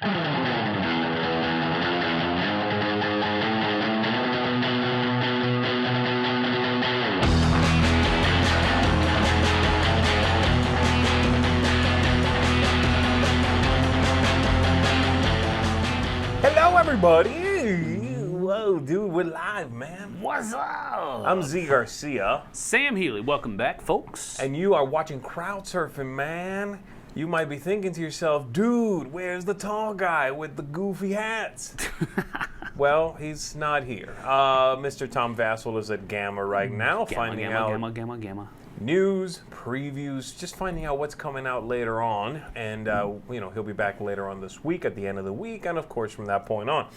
Hello, everybody. Whoa, dude, we're live, man. What's up? I'm Z Garcia. Sam Healy. Welcome back, folks. And you are watching Crowdsurfing, man. You might be thinking to yourself, dude, where's the tall guy with the goofy hats? Well, he's not here. Mr. Tom Vassell is at Gamma right now, finding out Gamma. news, previews, just finding out what's coming out later on. And, he'll be back later on this week, at the end of the week, and of course from that point on.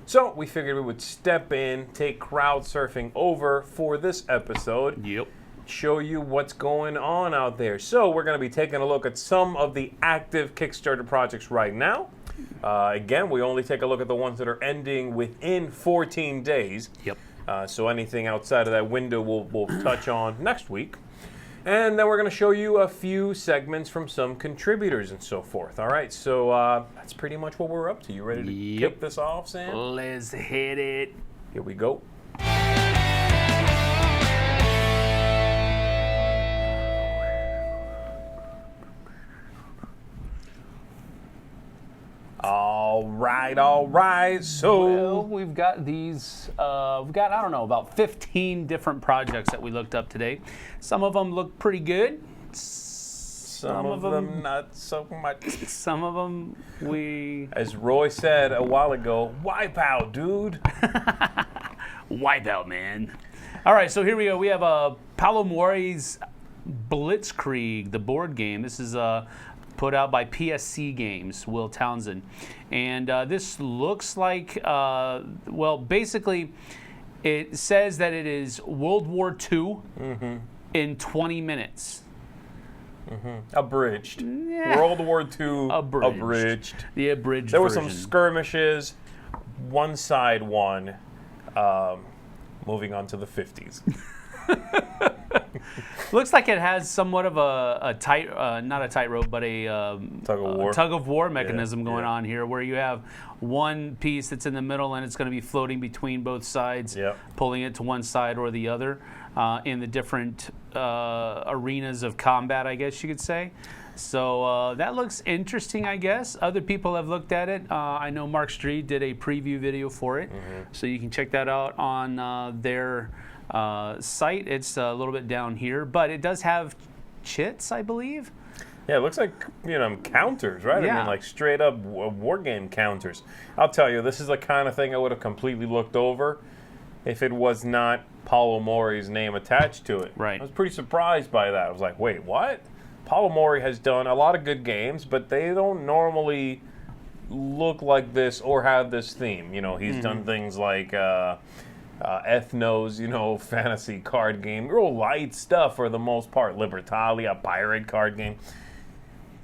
So we figured we would step in, take Crowdsurfing over for this episode. Yep. Show you what's going on out there. So we're going to be taking a look at some of the active Kickstarter projects right now. Again, we only take a look at the ones that are ending within 14 days. Yep. So anything outside of that window we'll touch on next week. And then we're going to show you a few segments from some contributors and so forth. All right, so that's pretty much what we're up to. You ready to kick this off, Sam? Let's hit it. Here we go. All right. So Well, we've got these, I don't know, about 15 different projects that we looked up today. Some of them look pretty good. some of them not so much. Some of them As Roy said a while ago, wipe out, dude. Wipe out, man. All right, so here we go. We have Paolo Mori's Blitzkrieg, the board game. This is put out by PSC Games, Will Townsend. And this looks like, basically, it says that it is World War II in 20 minutes. Abridged. Yeah. World War II abridged. The abridged There were version. some skirmishes. One side won. Moving on to the 50s. Looks like it has somewhat of a tight, not a tightrope, but a tug of war mechanism going on here, where you have one piece that's in the middle and it's going to be floating between both sides, pulling it to one side or the other in the different arenas of combat, I guess you could say. So that looks interesting, I guess. Other people have looked at it. I know Mark Street did a preview video for it, so you can check that out on their site. It's a little bit down here, but it does have chits, I believe. Yeah, it looks like, counters, right? Yeah. I mean, like straight up war game counters. I'll tell you, this is the kind of thing I would have completely looked over if it was not Paolo Mori's name attached to it. Right. I was pretty surprised by that. I was like, wait, what? Paolo Mori has done a lot of good games, but they don't normally look like this or have this theme. He's done things like Ethnos, fantasy card game, real light stuff for the most part. Libertalia, pirate card game.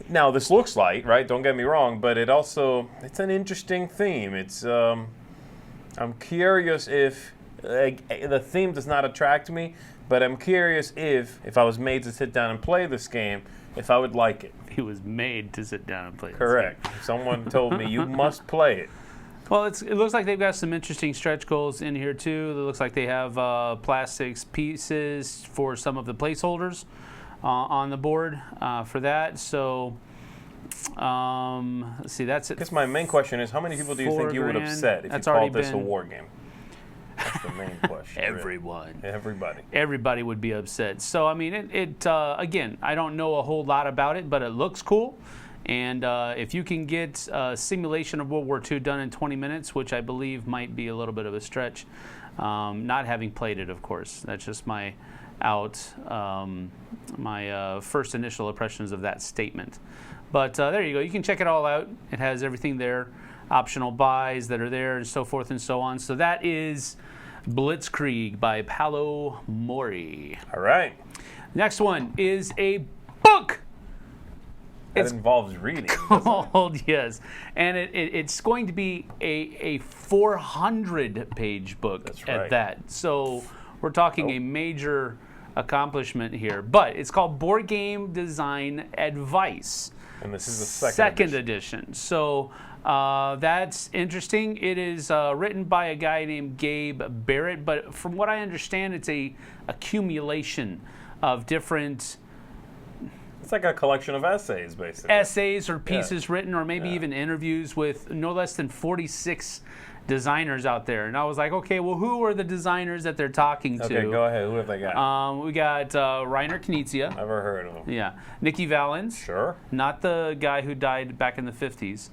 Now, this looks light, right? Don't get me wrong, but it's an interesting theme. It's, I'm curious if, the theme does not attract me, but I'm curious if I was made to sit down and play this game, if I would like it. He was made to sit down and play this Correct. game. Someone told me, you must play it. Well, it looks like they've got some interesting stretch goals in here, too. It looks like they have plastics pieces for some of the placeholders on the board for that. So, let's see, that's it. I guess my main question is, how many people do you think you would have said if you called this a war game? That's the main question. Everyone. Everybody. Everybody would be upset. So, I mean, again, I don't know a whole lot about it, but it looks cool. And if you can get a simulation of World War II done in 20 minutes, which I believe might be a little bit of a stretch, not having played it, of course. That's just my first initial impressions of that statement. But there you go. You can check it all out. It has everything there, optional buys that are there, and so forth and so on. So that is Blitzkrieg by Paolo Mori. All right. Next one is a book. That involves reading. Called, yes. And it's going to be a 400-page book at that. So we're talking a major accomplishment here. But it's called Board Game Design Advice. And this is the second edition. So that's interesting. It is written by a guy named Gabe Barrett, but from what I understand, it's a accumulation of different... It's like a collection of essays, basically. Essays or pieces written, or maybe even interviews with no less than 46 designers out there. And I was like, okay, well, who are the designers that they're talking to? Okay, go ahead. Who have they got? We got Reiner Knizia. Never heard of him. Yeah. Nikki Valens. Sure. Not the guy who died back in the 50s,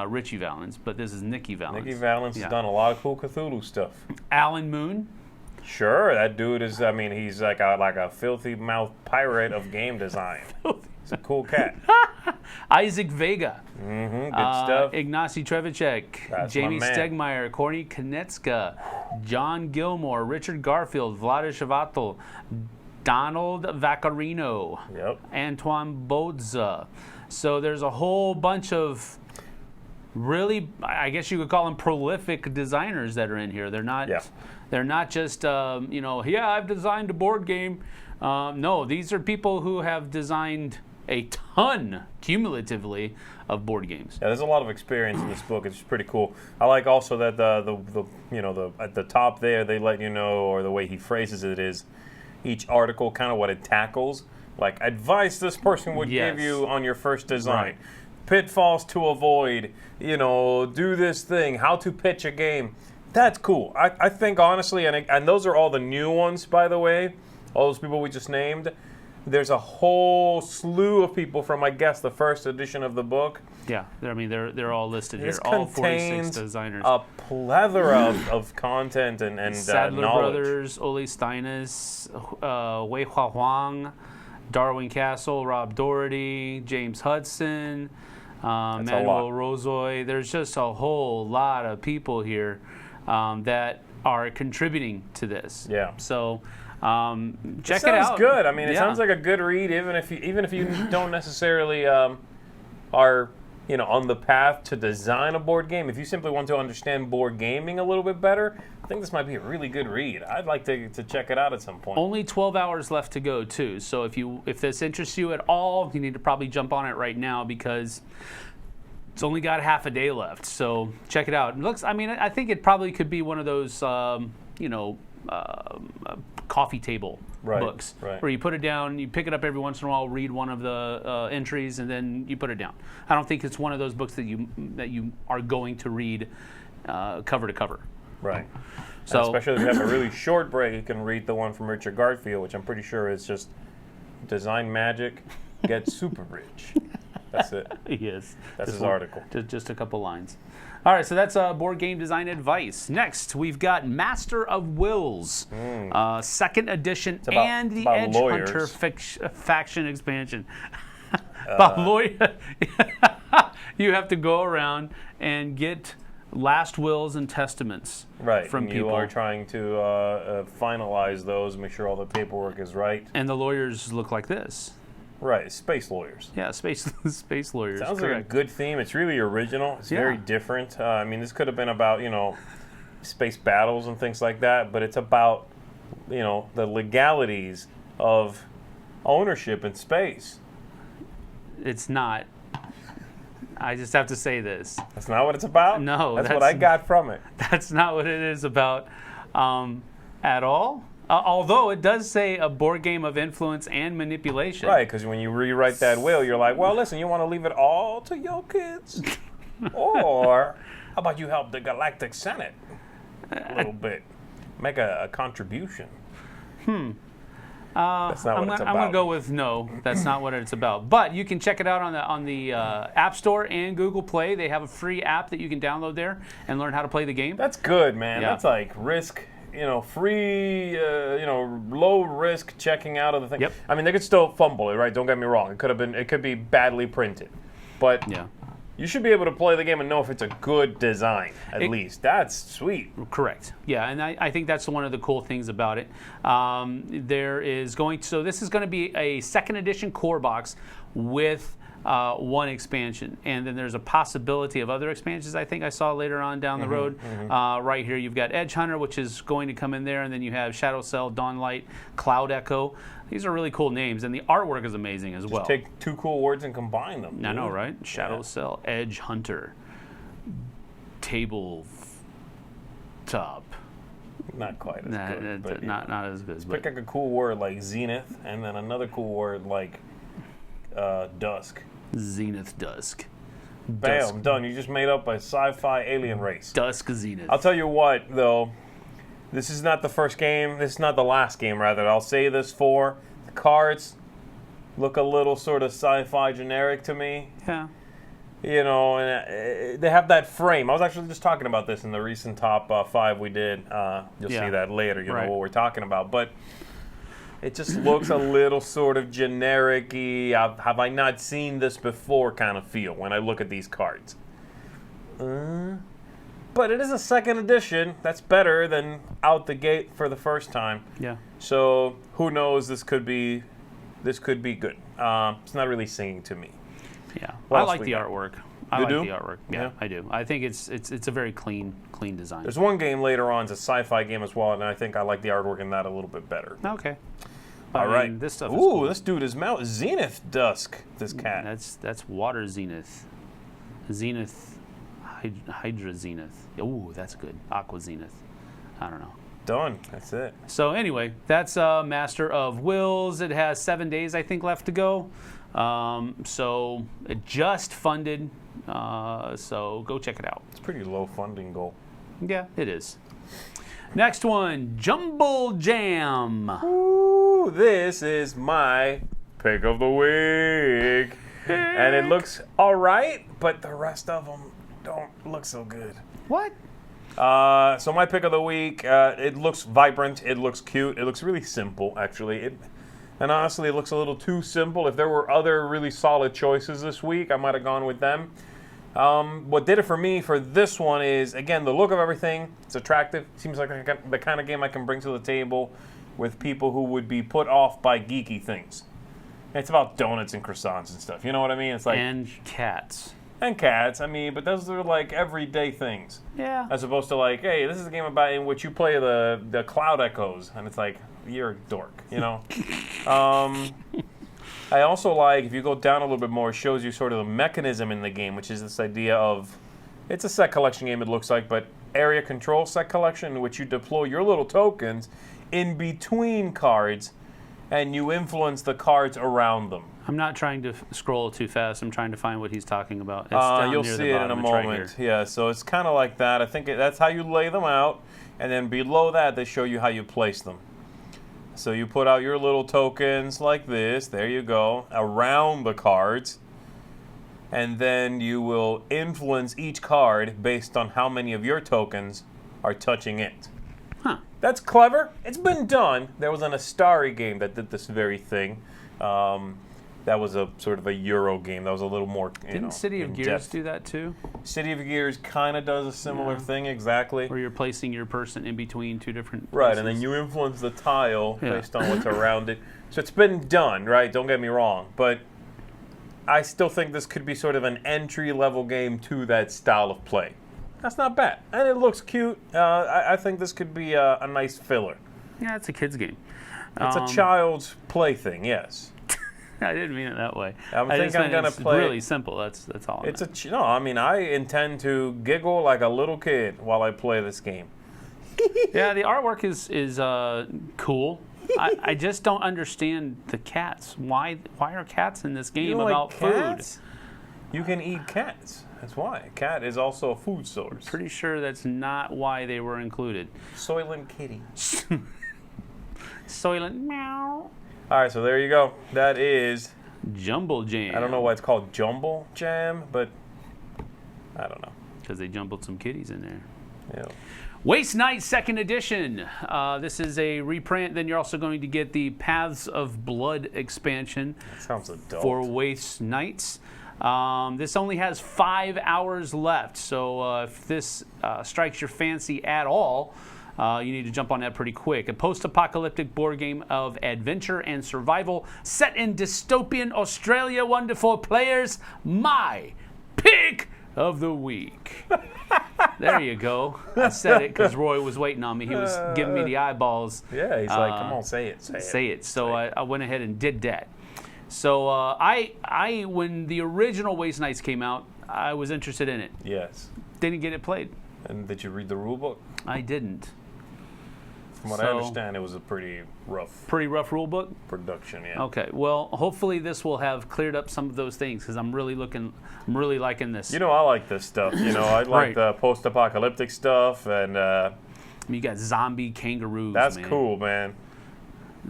Richie Valens, but this is Nikki Valens. Nikki Valens has done a lot of cool Cthulhu stuff. Alan Moon. Sure, that dude is, I mean, he's like a filthy mouth pirate of game design. He's a cool cat. Isaac Vega. Good stuff. Ignacy Trevicek. That's Jamie my man. Stegmeyer. Courtney Konecka. John Gilmore. Richard Garfield. Vlada Shavatel. Donald Vaccarino. Yep. Antoine Bodza. So there's a whole bunch of really, I guess you could call them prolific designers that are in here. They're not... Yeah. They're not just, I've designed a board game. No, these are people who have designed a ton, cumulatively, of board games. Yeah, there's a lot of experience in this book. It's pretty cool. I like also that the at the top there they let you know, or the way he phrases it is, each article kind of what it tackles. Like advice this person would give you on your first design. Right. Pitfalls to avoid, do this thing, how to pitch a game. That's cool. I think, honestly, and those are all the new ones, by the way, all those people we just named. There's a whole slew of people from, I guess, the first edition of the book. Yeah, they're all listed here. This All contains 46 designers. a plethora of content and Sadler knowledge. Brothers, Ole Steines, Wei Hua Huang, Darwin Castle, Rob Doherty, James Hudson, Manuel Rozoy. There's just a whole lot of people here that are contributing to this. Yeah. So check it out. Sounds good. I mean, it sounds like a good read, even if you don't necessarily are on the path to design a board game. If you simply want to understand board gaming a little bit better, I think this might be a really good read. I'd like to check it out at some point. Only 12 hours left to go, too. So if this interests you at all, you need to probably jump on it right now, because it's only got half a day left. So check it out. It looks. I mean, I think it probably could be one of those, coffee table books, where you put it down, you pick it up every once in a while, read one of the entries, and then you put it down. I don't think it's one of those books that you are going to read cover to cover. Right. So, and especially if you have a really short break, you can read the one from Richard Garfield, which I'm pretty sure is just design magic, get super rich. That's it. Yes. That's his article. Just a couple lines. All right, so that's board game design advice. Next, we've got Master of Wills, second edition, and the Edge Hunter faction expansion. About lawyer, you have to go around and get last wills and testaments from and people. You are trying to finalize those, make sure all the paperwork is right. And the lawyers look like this. Right, space lawyers. Yeah, space lawyers. Sounds like a good theme. It's really original. It's very different. I mean, this could have been about, space battles and things like that, but it's about, the legalities of ownership in space. It's not. I just have to say this. That's not what it's about? No. That's what I got from it. That's not what it is about at all. Although it does say a board game of influence and manipulation. Right, because when you rewrite that will, you're like, well, listen, you want to leave it all to your kids? Or how about you help the Galactic Senate a little bit? Make a contribution. That's not what it's about. I'm going to go with no. That's not what it's about. But you can check it out on the App Store and Google Play. They have a free app that you can download there and learn how to play the game. That's good, man. Yeah. That's like risk. Free, low risk checking out of the thing. Yep. I mean, they could still fumble it, right? Don't get me wrong. It could be badly printed, but you should be able to play the game and know if it's a good design. At least that's sweet. Correct. Yeah, and I think that's one of the cool things about it. So this is going to be a second edition core box with one expansion. And then there's a possibility of other expansions I think I saw later on down the road. Right here you've got Edge Hunter, which is going to come in there, and then you have Shadow Cell, Dawnlight, Cloud Echo. These are really cool names, and the artwork is amazing as well. Take two cool words and combine them. I know, right? Shadow Cell, Edge Hunter, Tabletop. Not quite as good. But not as good. Pick like a cool word like Zenith, and then another cool word like Dusk. Zenith Dusk. Bam, Dusk. done. You just made up a sci-fi alien race. Dusk Zenith. I'll tell you what, though. This is not the first game. This is not the last game, rather. I'll say this for the cards look a little sort of sci-fi generic to me. Yeah. You know, and they have that frame. I was actually just talking about this in the recent top 5 we did. You'll see that later, you know what we're talking about. But it just looks a little sort of generic-y, have I not seen this before kind of feel when I look at these cards. But it is a second edition. That's better than out the gate for the first time. Yeah. So who knows? This could be good. It's not really singing to me. Yeah. I like the artwork. I like the artwork. Yeah, I do. I think it's a very clean design. There's one game later on. It's a sci-fi game as well, and I think I like the artwork in that a little bit better. Okay. All right. This stuff is cool. This dude is Zenith Dusk. This cat. That's Water Zenith. Zenith. Hydra Zenith. Ooh, that's good. Aqua Zenith. I don't know. Done. That's it. So anyway, that's Master of Wills. It has 7 days, I think, left to go. So it just funded. So go check it out. It's a pretty low funding goal. Yeah, it is. Next one, Jumble Jam. Ooh, this is my pick of the week. And it looks all right, but the rest of them don't look so good. What? So my pick of the week, it looks vibrant, it looks cute, it looks really simple, actually. And honestly, it looks a little too simple. If there were other really solid choices this week, I might have gone with them. What did it for me for this one is, again, the look of everything. It's attractive. Seems like the kind of game I can bring to the table with people who would be put off by geeky things. It's about donuts and croissants and stuff. You know what I mean? It's like and cats. And cats, I mean, but those are like everyday things. Yeah. As opposed to like, hey, this is a game about in which you play the cloud echoes, and it's like, you're a dork, you know? I also like, if you go down a little bit more, it shows you sort of the mechanism in the game, which is this idea of, it's a set collection game, it looks like, but area control set collection, in which you deploy your little tokens in between cards, and you influence the cards around them. I'm not trying to scroll too fast. I'm trying to find what he's talking about. It's down you'll near see the it bottom. in a It's right moment. here. Yeah, so it's kind of like that. I think that's how you lay them out, and then below that they show you how you place them. So you put out your little tokens like this. There you go, around the cards, and then you will influence each card based on how many of your tokens are touching it. Huh. That's clever. It's been done. There was an Astari game that did this very thing. That was a sort of a Euro game. That was a little more, Didn't City of Gears do that too? City of Gears kind of does a similar thing, exactly. Where you're placing your person in between two different places. Right, and then you influence the tile based on what's around it. So it's been done, right? Don't get me wrong. But I still think this could be sort of an entry-level game to that style of play. That's not bad. And it looks cute. I think this could be a nice filler. Yeah, it's a kid's game. It's a child's plaything, yes. I didn't mean it that way. I think I'm gonna play. It's really simple. That's all. No. I mean, I intend to giggle like a little kid while I play this game. Yeah, the artwork is cool. I just don't understand the cats. Why are cats in this game about food? You can eat cats. That's why. A cat is also a food source. Pretty sure that's not why they were included. Soylent Kitty. Soylent meow. All right, so there you go. That is Jumble Jam. I don't know why it's called Jumble Jam, but I don't know. Because they jumbled some kitties in there. Yeah. Waste Night 2nd Edition. This is a reprint. Then you're also going to get the Paths of Blood expansion. That sounds adult. For Waste Nights. This only has 5 hours left, so if this strikes your fancy at all, You need to jump on that pretty quick. A post-apocalyptic board game of adventure and survival set in dystopian Australia. 1 to 4 players. My pick of the week. There you go. I said it because Roy was waiting on me. He was giving me the eyeballs. Yeah, he's like, come on, say it. Say it. So I went ahead and did that. So I when the original Waste Nights came out, I was interested in it. Yes. Didn't get it played. And did you read the rule book? I didn't. From what I understand, it was a pretty rough rule book production. Yeah. Okay. Well, hopefully this will have cleared up some of those things because I'm really liking this. You know, I like this stuff. You know, I like the post-apocalyptic stuff, and you got zombie kangaroos. That's man. cool, man.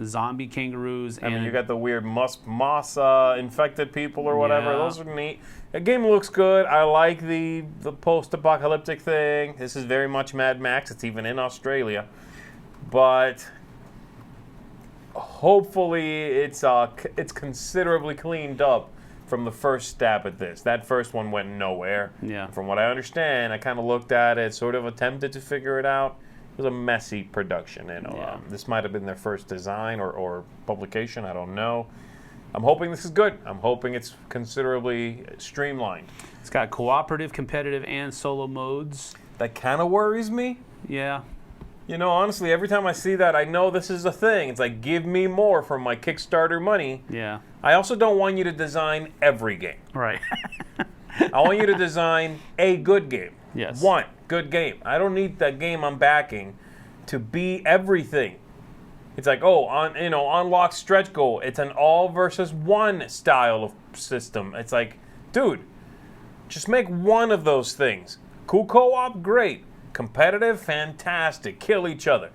Zombie kangaroos. I mean, you got the weird moss infected people or whatever. Yeah. Those are neat. The game looks good. I like the post-apocalyptic thing. This is very much Mad Max. It's even in Australia. But hopefully it's considerably cleaned up from the first stab at this. That first one went nowhere. Yeah. From what I understand, I kind of looked at it, sort of attempted to figure it out. It was a messy production. You know, Yeah. This might have been their first design or publication. I don't know. I'm hoping this is good. I'm hoping it's considerably streamlined. It's got cooperative, competitive, and solo modes. That kind of worries me. Yeah. You know, honestly, every time I see that, I know this is a thing. It's like, give me more from my Kickstarter money. Yeah. I also don't want you to design every game. Right. I want you to design a good game. Yes. One good game. I don't need that game I'm backing to be everything. It's like, unlock stretch goal. It's an all versus one style of system. It's like, dude, just make one of those things. Cool co-op, great. Competitive, fantastic. Kill each other.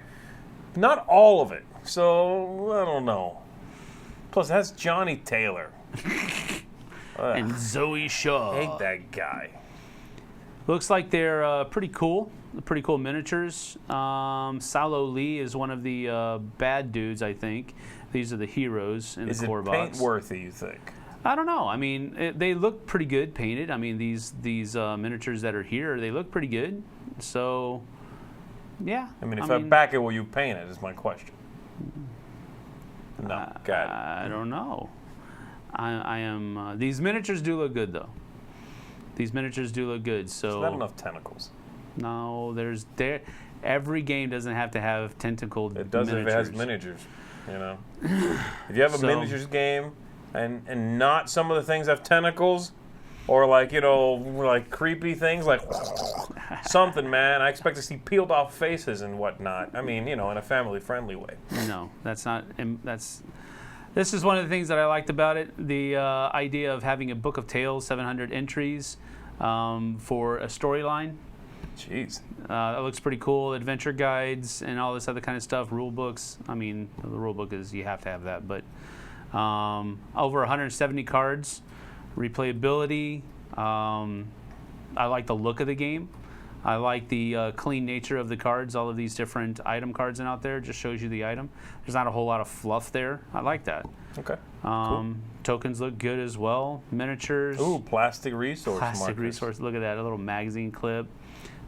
Not all of it. So, I don't know. Plus, that's Johnny Taylor. And Zoe Shaw. I hate that guy. Looks like they're pretty cool. Pretty cool miniatures. Salo Lee is one of the bad dudes, I think. These are the heroes in the core box. Is it paint-worthy, you think? I don't know. I mean, they look pretty good painted. I mean, these miniatures that are here, they look pretty good. So, yeah. I mean, if I back it, will you paint it, is my question. No, got it. I don't know. I am. These miniatures do look good, though. These miniatures do look good. So not enough tentacles. No, every game doesn't have to have tentacled miniatures. It does if it has miniatures, you know. If you have a miniatures game and not some of the things have tentacles or like creepy things like something, man, I expect to see peeled off faces and whatnot. I mean, in a family-friendly way. No, that's not. This is one of the things that I liked about it. The idea of having a book of tales, 700 entries for a storyline. Jeez. It looks pretty cool. Adventure guides and all this other kind of stuff. Rule books. I mean, the rule book is you have to have that. But over 170 cards. Replayability. I like the look of the game. I like the clean nature of the cards. All of these different item cards out there just shows you the item. There's not a whole lot of fluff there. I like that. Okay. Cool. Tokens look good as well. Miniatures. Ooh, plastic resource Plastic markers. resource. Look at that. A little magazine clip.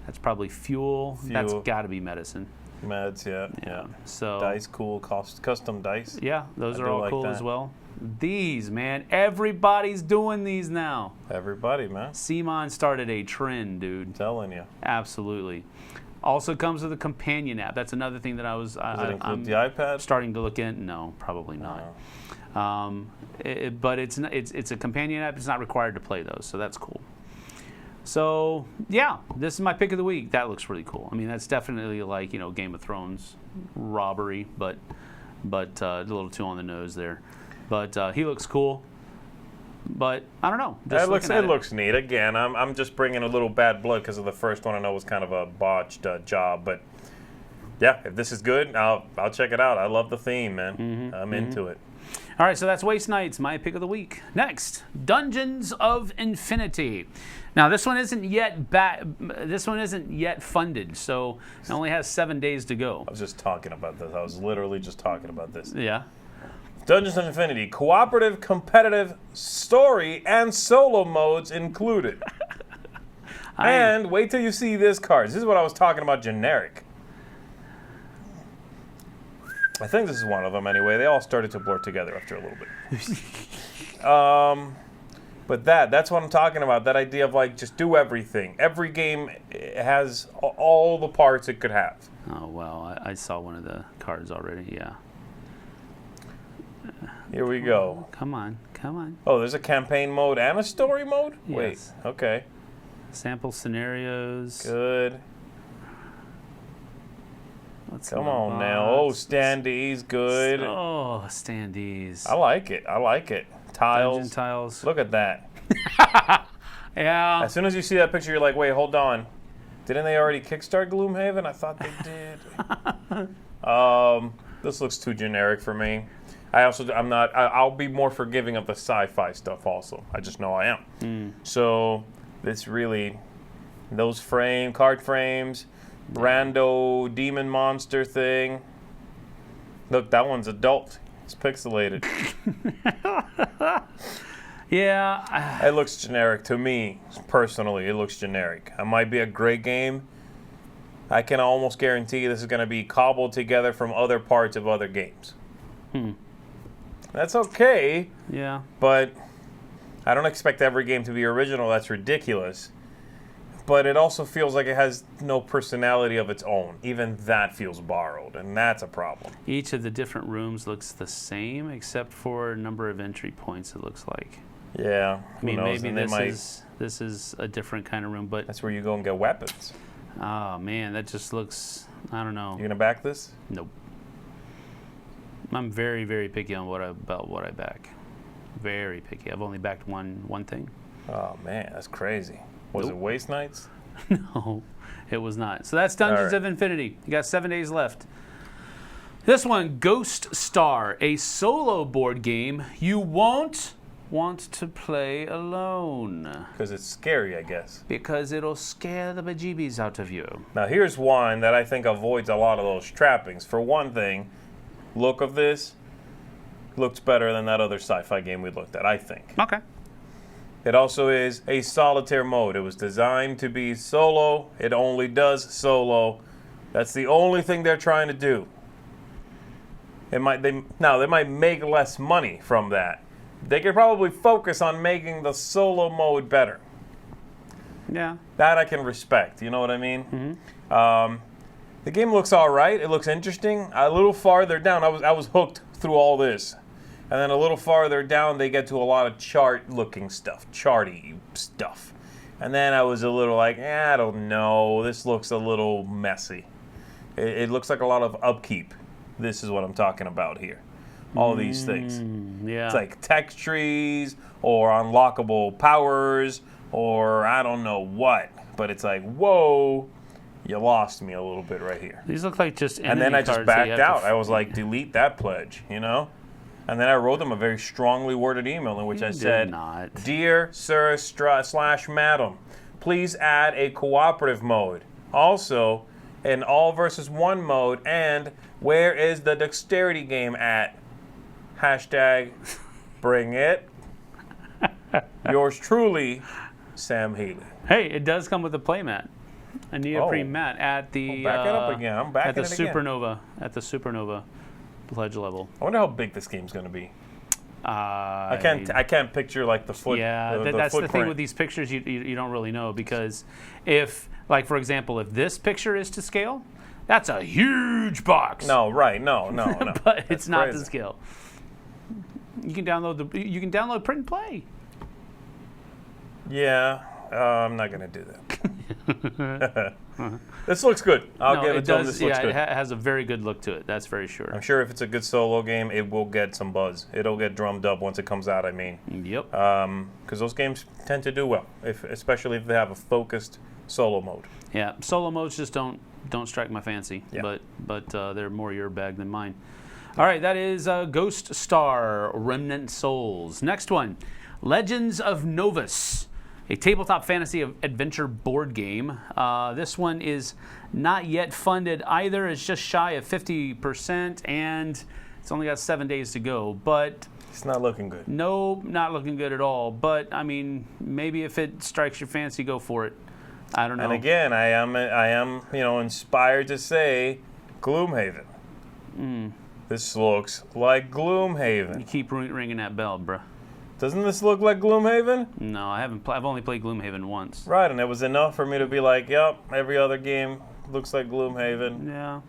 That's probably fuel. That's got to be medicine. Meds, yeah. So dice, cool, custom dice. Yeah, those are all like cool that. as well. These, man, everybody's doing these now. Everybody, man. CMON started a trend, dude. I'm telling you. Absolutely. Also comes with a companion app. That's another thing that I was. Does it include the iPad? Starting to look in. No, probably not. But it's a companion app. It's not required to play those, so that's cool. So yeah, this is my pick of the week. That looks really cool. I mean, that's definitely like Game of Thrones robbery, but a little too on the nose there. But he looks cool. But I don't know. It looks neat. Again, I'm just bringing a little bad blood because of the first one. I know was kind of a botched job, but yeah, if this is good, I'll check it out. I love the theme, man. I'm into it. All right, so that's Waste Nights, my pick of the week. Next, Dungeons of Infinity. Now, this one isn't yet funded, so it only has 7 days to go. I was just talking about this. I was literally just talking about this. Yeah. Dungeons of Infinity, cooperative, competitive, story, and solo modes included. And wait till you see this card. This is what I was talking about, generic. I think this is one of them anyway. They all started to blur together after a little bit. But that's what I'm talking about. That idea of like just do everything. Every game has all the parts it could have. Oh, well, I saw one of the cards already, yeah. Here we go. Come on. Oh, there's a campaign mode and a story mode? Yes. Wait, okay. Sample scenarios. Good. Come on now. Oh, standees, good. Oh, standees. I like it. Tiles. Dungeon tiles. Look at that. Yeah. As soon as you see that picture, you're like, wait, hold on. Didn't they already kickstart Gloomhaven? I thought they did. This looks too generic for me. I'll be more forgiving of the sci-fi stuff also. I just know I am. So this really, those card frames, rando demon monster thing. Look, that one's adult. It's pixelated. Yeah. It looks generic to me, personally. It looks generic. It might be a great game. I can almost guarantee this is going to be cobbled together from other parts of other games. That's okay. Yeah. But I don't expect every game to be original. That's ridiculous. But it also feels like it has no personality of its own. Even that feels borrowed, and that's a problem. Each of the different rooms looks the same, except for number of entry points, it looks like. Yeah. I mean, maybe this is a different kind of room, but... That's where you go and get weapons. Oh, man, that just looks... I don't know. You going to back this? Nope. I'm very, very picky on what I back. Very picky. I've only backed one thing. Oh, man, that's crazy. Was it Waste Nights? No, it was not. So that's Dungeons of Infinity. You got 7 days left. This one, Ghost Star, a solo board game you won't want to play alone. Because it's scary, I guess. Because it'll scare the bejeebies out of you. Now, here's one that I think avoids a lot of those trappings. For one thing, look of this looks better than that other sci-fi game we looked at, I think. Okay. It also is a solitaire mode. It was designed to be solo. It only does solo. That's the only thing they're trying to do. They might make less money from that. They could probably focus on making the solo mode better. Yeah. That I can respect. You know what I mean? Mm-hmm. The game looks all right. It looks interesting. A little farther down, I was hooked through all this. And then a little farther down, they get to a lot of chart-looking stuff, charty stuff. And then I was a little like, I don't know. This looks a little messy. It looks like a lot of upkeep. This is what I'm talking about here. All these things. Yeah. It's like text trees or unlockable powers or I don't know what. But it's like, whoa, you lost me a little bit right here. These look like just enemy and then I just cards backed out. I was like, delete that pledge, you know? And then I wrote them a very strongly worded email in which I said, Dear Sir / Madam, please add a cooperative mode. Also, an all versus one mode. And where is the dexterity game at? # bring it. Yours truly, Sam Healy. Hey, it does come with a playmat. A neoprene mat at the back it up again. I'm backing at the it Supernova again. At the Supernova pledge level. I wonder how big this game's going to be. I can't picture like the foot. Yeah, that's the thing with these pictures. You don't really know because if, like for example, if this picture is to scale, that's a huge box. No, right? No. But it's not to scale. You can download Print and Play. Yeah, I'm not going to do that. This looks good. I'll give it to them. This looks good. It has a very good look to it. That's very sure. I'm sure if it's a good solo game, it will get some buzz. It'll get drummed up once it comes out, I mean. Yep. Because those games tend to do well, especially if they have a focused solo mode. Yeah, solo modes just don't strike my fancy. Yeah. But they're more your bag than mine. All right, that is Ghost Star, Remnant Souls. Next one, Legends of Novus, a tabletop fantasy adventure board game. This one is not yet funded either. It's just shy of 50%, and it's only got 7 days to go. But it's not looking good. No, not looking good at all. But, I mean, maybe if it strikes your fancy, go for it. I don't know. And again, I am inspired to say Gloomhaven. This looks like Gloomhaven. You keep ringing that bell, bruh. Doesn't this look like Gloomhaven? No, I haven't. I've only played Gloomhaven once. Right, and it was enough for me to be like, yep, every other game looks like Gloomhaven. Yeah.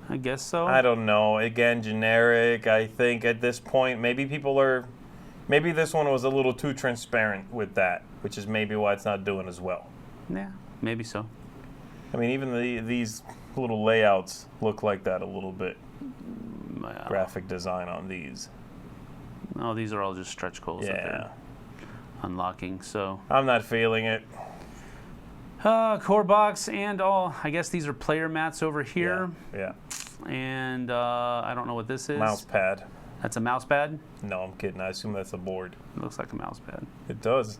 I guess so. I don't know. Again, generic. I think at this point, maybe this one was a little too transparent with that, which is maybe why it's not doing as well. Yeah, maybe so. I mean, even these little layouts look like that a little bit. Graphic design on these. Oh, these are all just stretch goals that they're unlocking, so. I'm not feeling it. Core box and all. I guess these are player mats over here. Yeah. And I don't know what this is. Mouse pad. That's a mouse pad? No, I'm kidding. I assume that's a board. It looks like a mouse pad. It does.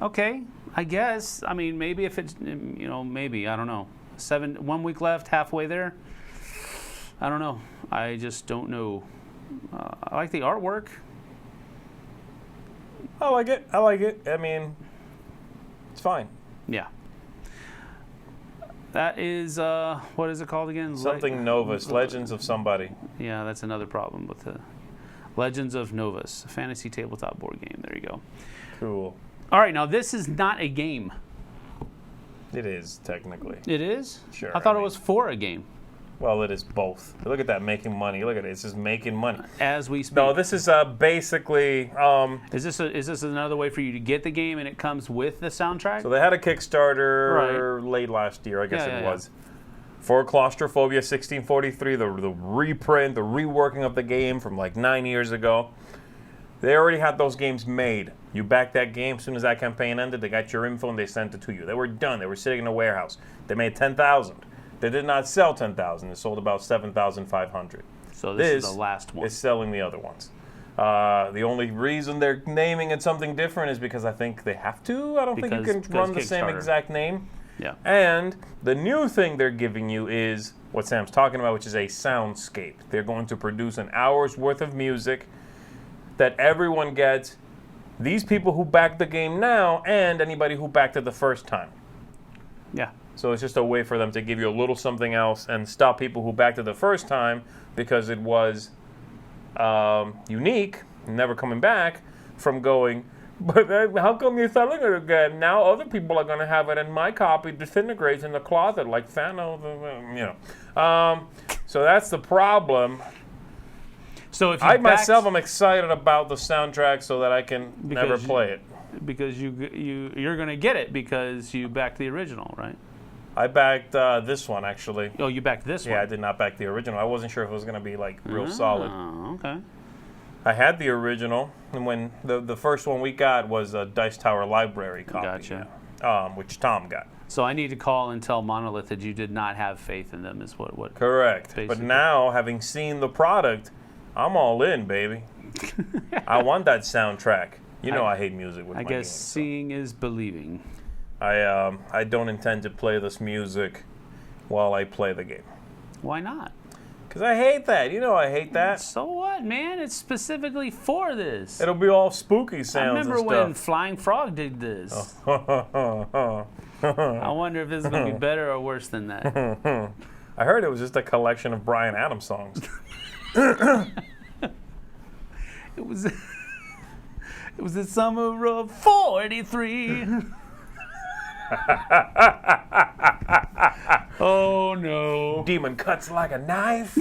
Okay, I guess. I mean, maybe if it's, maybe. I don't know. 1 week left, halfway there. I don't know. I just don't know. I like the artwork. I like it. I mean, it's fine. Yeah. That is, what is it called again? Something Novus, Legends of somebody. Yeah, that's another problem with the Legends of Novus, a fantasy tabletop board game. There you go. Cool. All right, now this is not a game. It is, technically. It is? Sure. I thought it was for a game. Well, it is both. Look at that, making money. Look at it. It's just making money. As we speak. No, this is basically... Is this another way for you to get the game and it comes with the soundtrack? So they had a Kickstarter late last year, I guess it was. For Claustrophobia 1643, the reprint, the reworking of the game from like 9 years ago. They already had those games made. You backed that game. As soon as that campaign ended, they got your info and they sent it to you. They were done. They were sitting in a warehouse. They made 10,000. They did not sell 10,000. They sold about 7,500. So this is the last one. Is selling the other ones. The only reason they're naming it something different is because I think they have to. I don't think you can run the same exact name. Yeah. And the new thing they're giving you is what Sam's talking about, which is a soundscape. They're going to produce an hour's worth of music that everyone gets. These people who backed the game now and anybody who backed it the first time. Yeah. So it's just a way for them to give you a little something else and stop people who backed it the first time because it was unique, never coming back, from going, but how come you're selling it again? Now other people are going to have it and my copy disintegrates in the closet like Thanos, so that's the problem. So if I myself am excited about the soundtrack so that I can never play it. Because you're going to get it because you backed the original, right? I backed this one, actually. Oh, you backed this one? Yeah, I did not back the original. I wasn't sure if it was going to be, like, real solid. Oh, okay. I had the original, and when the first one we got was a Dice Tower Library copy. Gotcha. Which Tom got. So I need to call and tell Monolith that you did not have faith in them is what Correct. Basically. But now, having seen the product, I'm all in, baby. I want that soundtrack. You know I hate music with my games. I guess seeing is believing. I don't intend to play this music while I play the game. Why not? Because I hate that. You know I hate that. So what, man? It's specifically for this. It'll be all spooky sounds I remember and when stuff. Flying Frog did this. I wonder if this is going to be better or worse than that. I heard it was just a collection of Bryan Adams songs. It was the summer of 43. Oh no. Demon cuts like a knife.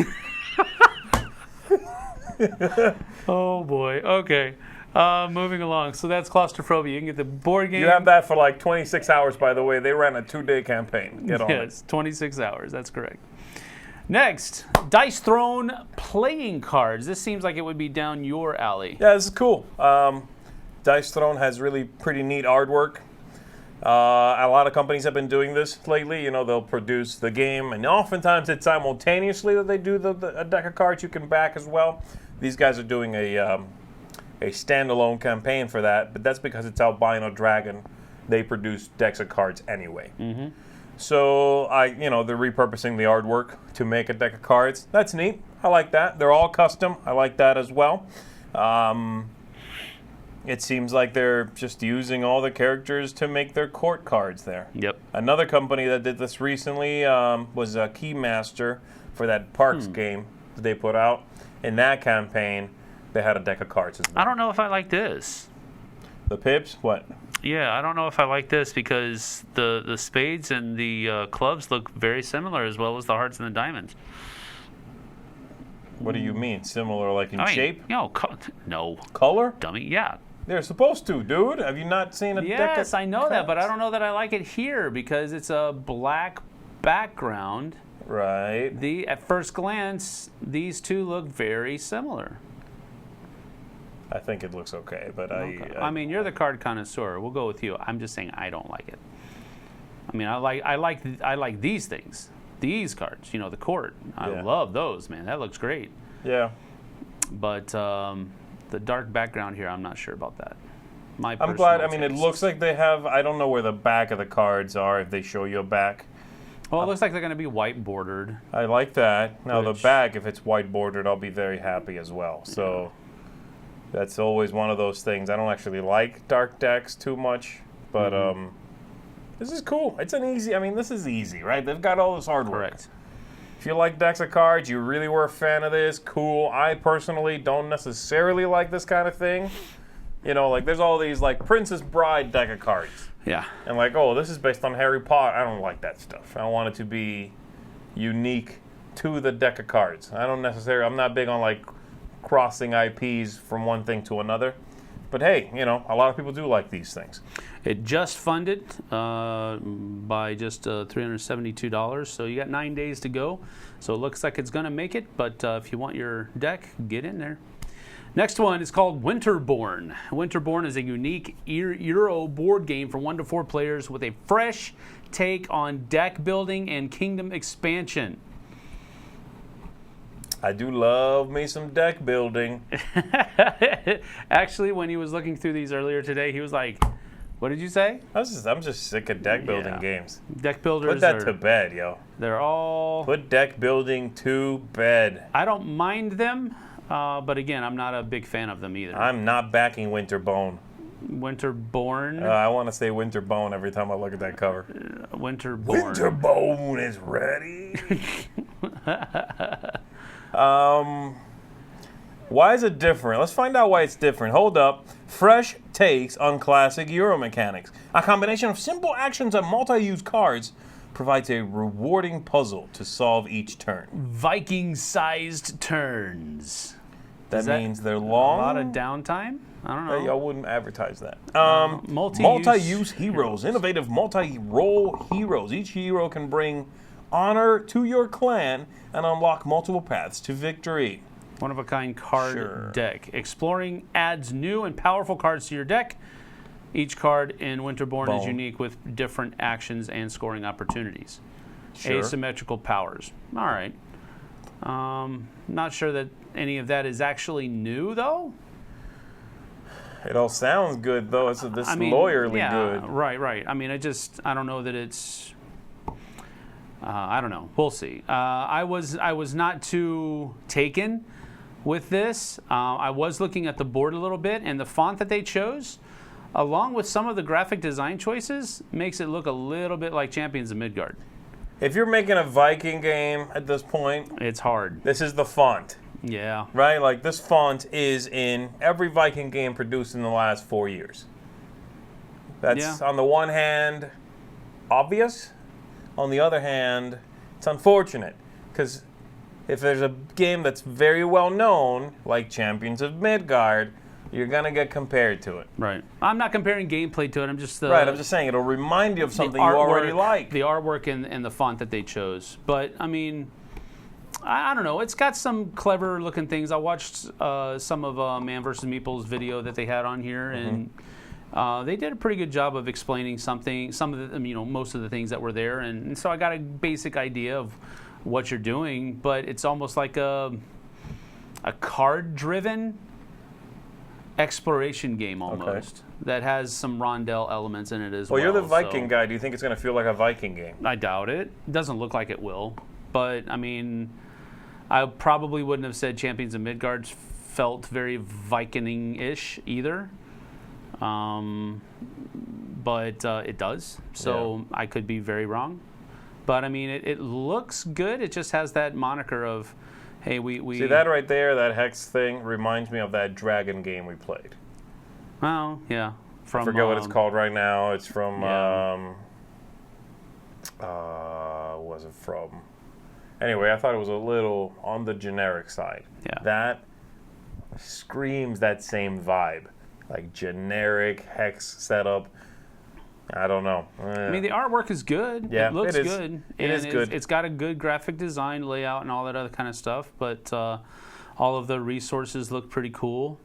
Oh boy. Okay. Moving along. So that's Claustrophobia. You can get the board game. You have that for like 26 hours, by the way. They ran a 2-day campaign. Get on it. Yes, 26 hours. That's correct. Next, Dice Throne playing cards. This seems like it would be down your alley. Yeah, this is cool. Dice Throne has really pretty neat artwork. A lot of companies have been doing this lately. You know, they'll produce the game, and oftentimes it's simultaneously that they do a deck of cards you can back as well. These guys are doing a standalone campaign for that, but that's because it's Albino Dragon. They produce decks of cards anyway. Mm-hmm. So they're repurposing the artwork to make a deck of cards. That's neat. I like that. They're all custom. I like that as well. It seems like they're just using all the characters to make their court cards there. Yep. Another company that did this recently was Keymaster for that Parks game that they put out. In that campaign, they had a deck of cards as well. I don't know if I like this. The pips? What? Yeah, I don't know if I like this because the spades and the clubs look very similar, as well as the hearts and the diamonds. What do you mean? Similar, like in shape? No. Color? Dummy, yeah. They're supposed to, dude. Have you not seen a deck of Yes, I know cards? that, but I don't know that I like it here because it's a black background. Right. At first glance, these two look very similar. I think it looks okay, but I mean, you're the card connoisseur. We'll go with you. I'm just saying I don't like it. I mean, I like these things. These cards, the court. I love those, man. That looks great. Yeah. But the dark background here, I'm not sure about that. I'm glad. I mean, it looks like they have. I don't know where the back of the cards are. If they show you a back. Well, it looks like they're going to be white bordered. I like that. Now the back, if it's white bordered, I'll be very happy as well. So that's always one of those things. I don't actually like dark decks too much, but this is cool. It's an easy. I mean, this is easy, right? They've got all this hard work. Correct. If you like decks of cards, you really were a fan of this, cool. I personally don't necessarily like this kind of thing. Like there's all these like Princess Bride deck of cards. Yeah. And like, oh, this is based on Harry Potter. I don't like that stuff. I want it to be unique to the deck of cards. I'm not big on like crossing IPs from one thing to another. But hey, a lot of people do like these things. It just funded by just $372, so you got 9 days to go. So it looks like it's going to make it, but if you want your deck, get in there. Next one is called Winterbourne. Winterbourne is a unique Euro board game for 1 to 4 players with a fresh take on deck building and kingdom expansion. I do love me some deck building. Actually, when he was looking through these earlier today, he was like, what did you say? I'm just sick of deck building games. Deck builders Put that to bed, yo. They're all... Put deck building to bed. I don't mind them, but again, I'm not a big fan of them either. I'm not backing Winterbourne. Winterbourne? I want to say Winterbone every time I look at that cover. Winterbourne. Winterbone is ready. Why is it different? Let's find out why it's different. Hold up. Fresh takes on classic Euro mechanics. A combination of simple actions and multi-use cards provides a rewarding puzzle to solve each turn. Viking-sized turns. That means they're long. A lot of downtime? I don't know. Hey, y'all wouldn't advertise that. Multi-use heroes. Innovative multi-role heroes. Each hero can bring honor to your clan and unlock multiple paths to victory. One-of-a-kind card deck. Exploring adds new and powerful cards to your deck. Each card in Winterbourne is unique with different actions and scoring opportunities. Asymmetrical powers. All right. Not sure that any of that is actually new, though. It all sounds good, though. It's lawyerly good. Right. I mean, I don't know that it's... I don't know. We'll see. I was not too taken with this. I was looking at the board a little bit, and the font that they chose, along with some of the graphic design choices, makes it look a little bit like Champions of Midgard. If you're making a Viking game at this point, it's hard. This is the font. Yeah. Right? Like, this font is in every Viking game produced in the last 4 years. That's, on the one hand, obvious. On the other hand, it's unfortunate. Because if there's a game that's very well known, like Champions of Midgard, you're going to get compared to it. Right. I'm not comparing gameplay to it. I'm just... I'm just saying, it'll remind you of something you already like. The artwork and the font that they chose. But, I mean... I don't know. It's got some clever looking things. I watched some of Man vs. Meeple's video that they had on here, and they did a pretty good job of explaining some of the, most of the things that were there, and so I got a basic idea of what you're doing. But it's almost like a card-driven exploration game almost that has some rondel elements in it as well. Well, you're the Viking guy. Do you think it's going to feel like a Viking game? I doubt it. It doesn't look like it will. But, I mean, I probably wouldn't have said Champions of Midgard felt very Viking-ish either. but it does. So I could be very wrong. But I mean, it looks good. It just has that moniker of, hey, we see that right there. That hex thing reminds me of that dragon game we played. Oh yeah, I forget what it's called right now. It's from what was it from? Anyway, I thought it was a little on the generic side. Yeah. That screams that same vibe, like generic hex setup. I don't know. I mean, the artwork is good. Yeah, it looks good. It is good. It's got a good graphic design, layout, and all that other kind of stuff. But all of the resources look pretty cool.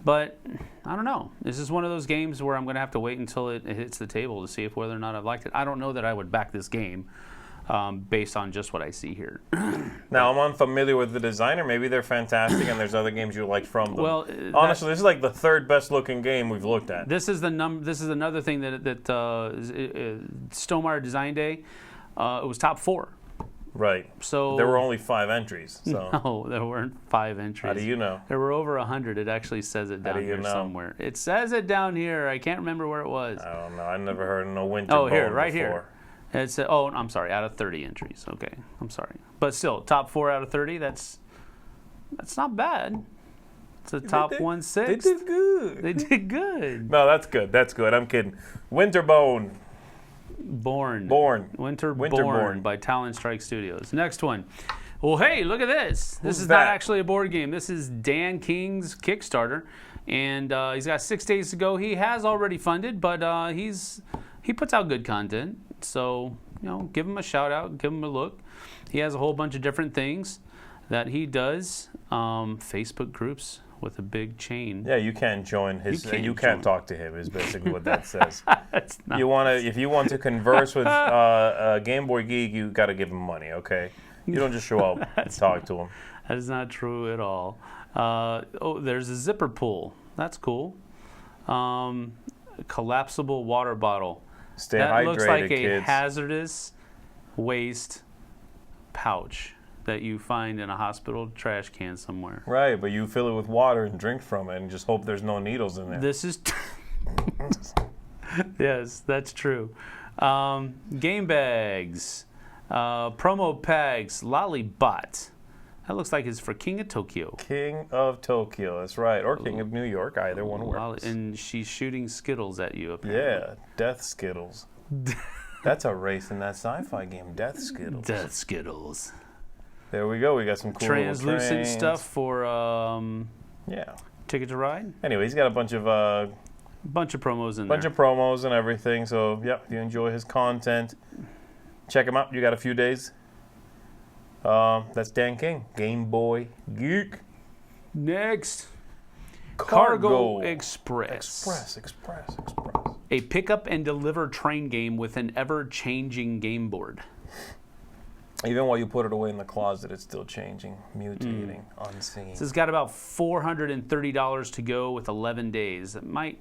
But I don't know. This is one of those games where I'm going to have to wait until it hits the table to see if whether or not I've liked it. I don't know that I would back this game based on just what I see here. Now, I'm unfamiliar with the designer. Maybe they're fantastic, and there's other games you liked from them. Well, honestly, this is like the third best looking game we've looked at. This is another thing that Stonemaier Design Day. It was top 4. Right. So there were only 5 entries. So. No, there weren't 5 entries. How do you know? There were over 100. It actually says it down here somewhere. It says it down here. I can't remember where it was. I don't know. I never heard of no Winterbourne right before. Here. It's I'm sorry. Out of 30 entries. Okay, I'm sorry, but still, top 4 out of 30. That's not bad. It's a top 1/6. They did good. They did good. No, that's good. That's good. I'm kidding. Winterbourne. Winterbourne by Talon Strike Studios. Next one. Well, hey, look at this. This is that? not actually a board game. This is Dan King's Kickstarter, and he's got 6 days to go. He has already funded, but he puts out good content. So, give him a shout out, give him a look. He has a whole bunch of different things that he does. Facebook groups with a big chain. Yeah, you can't join his. You can't talk to him. Is basically what that says. That's not if you want to converse with Game Boy Geek, you got to give him money. Okay, you don't just show up and talk to him. That is not true at all. There's a zipper pull. That's cool. Collapsible water bottle. Stay that hydrated, looks like kids. A hazardous waste pouch that you find in a hospital trash can somewhere. Right, but you fill it with water and drink from it and just hope there's no needles in there. This is... Yes, that's true. Game bags. Promo packs. Lollybot. That looks like it's for King of Tokyo. King of Tokyo, that's right. Or King of New York, either one works. And she's shooting Skittles at you, apparently. Yeah, Death Skittles. That's a race in that sci-fi game, Death Skittles. Death Skittles. There we go. We got some cool translucent stuff for Ticket to Ride. Anyway, he's got a bunch of promos in there. Bunch of promos and everything. So, yeah, if you enjoy his content, check him out. You got a few days. That's Dan King, Game Boy Geek. Next, Cargo Express. Express. A pick up and deliver train game with an ever-changing game board. Even while you put it away in the closet, it's still changing, mutating, unseen. So it's got about $430 to go with 11 days. That might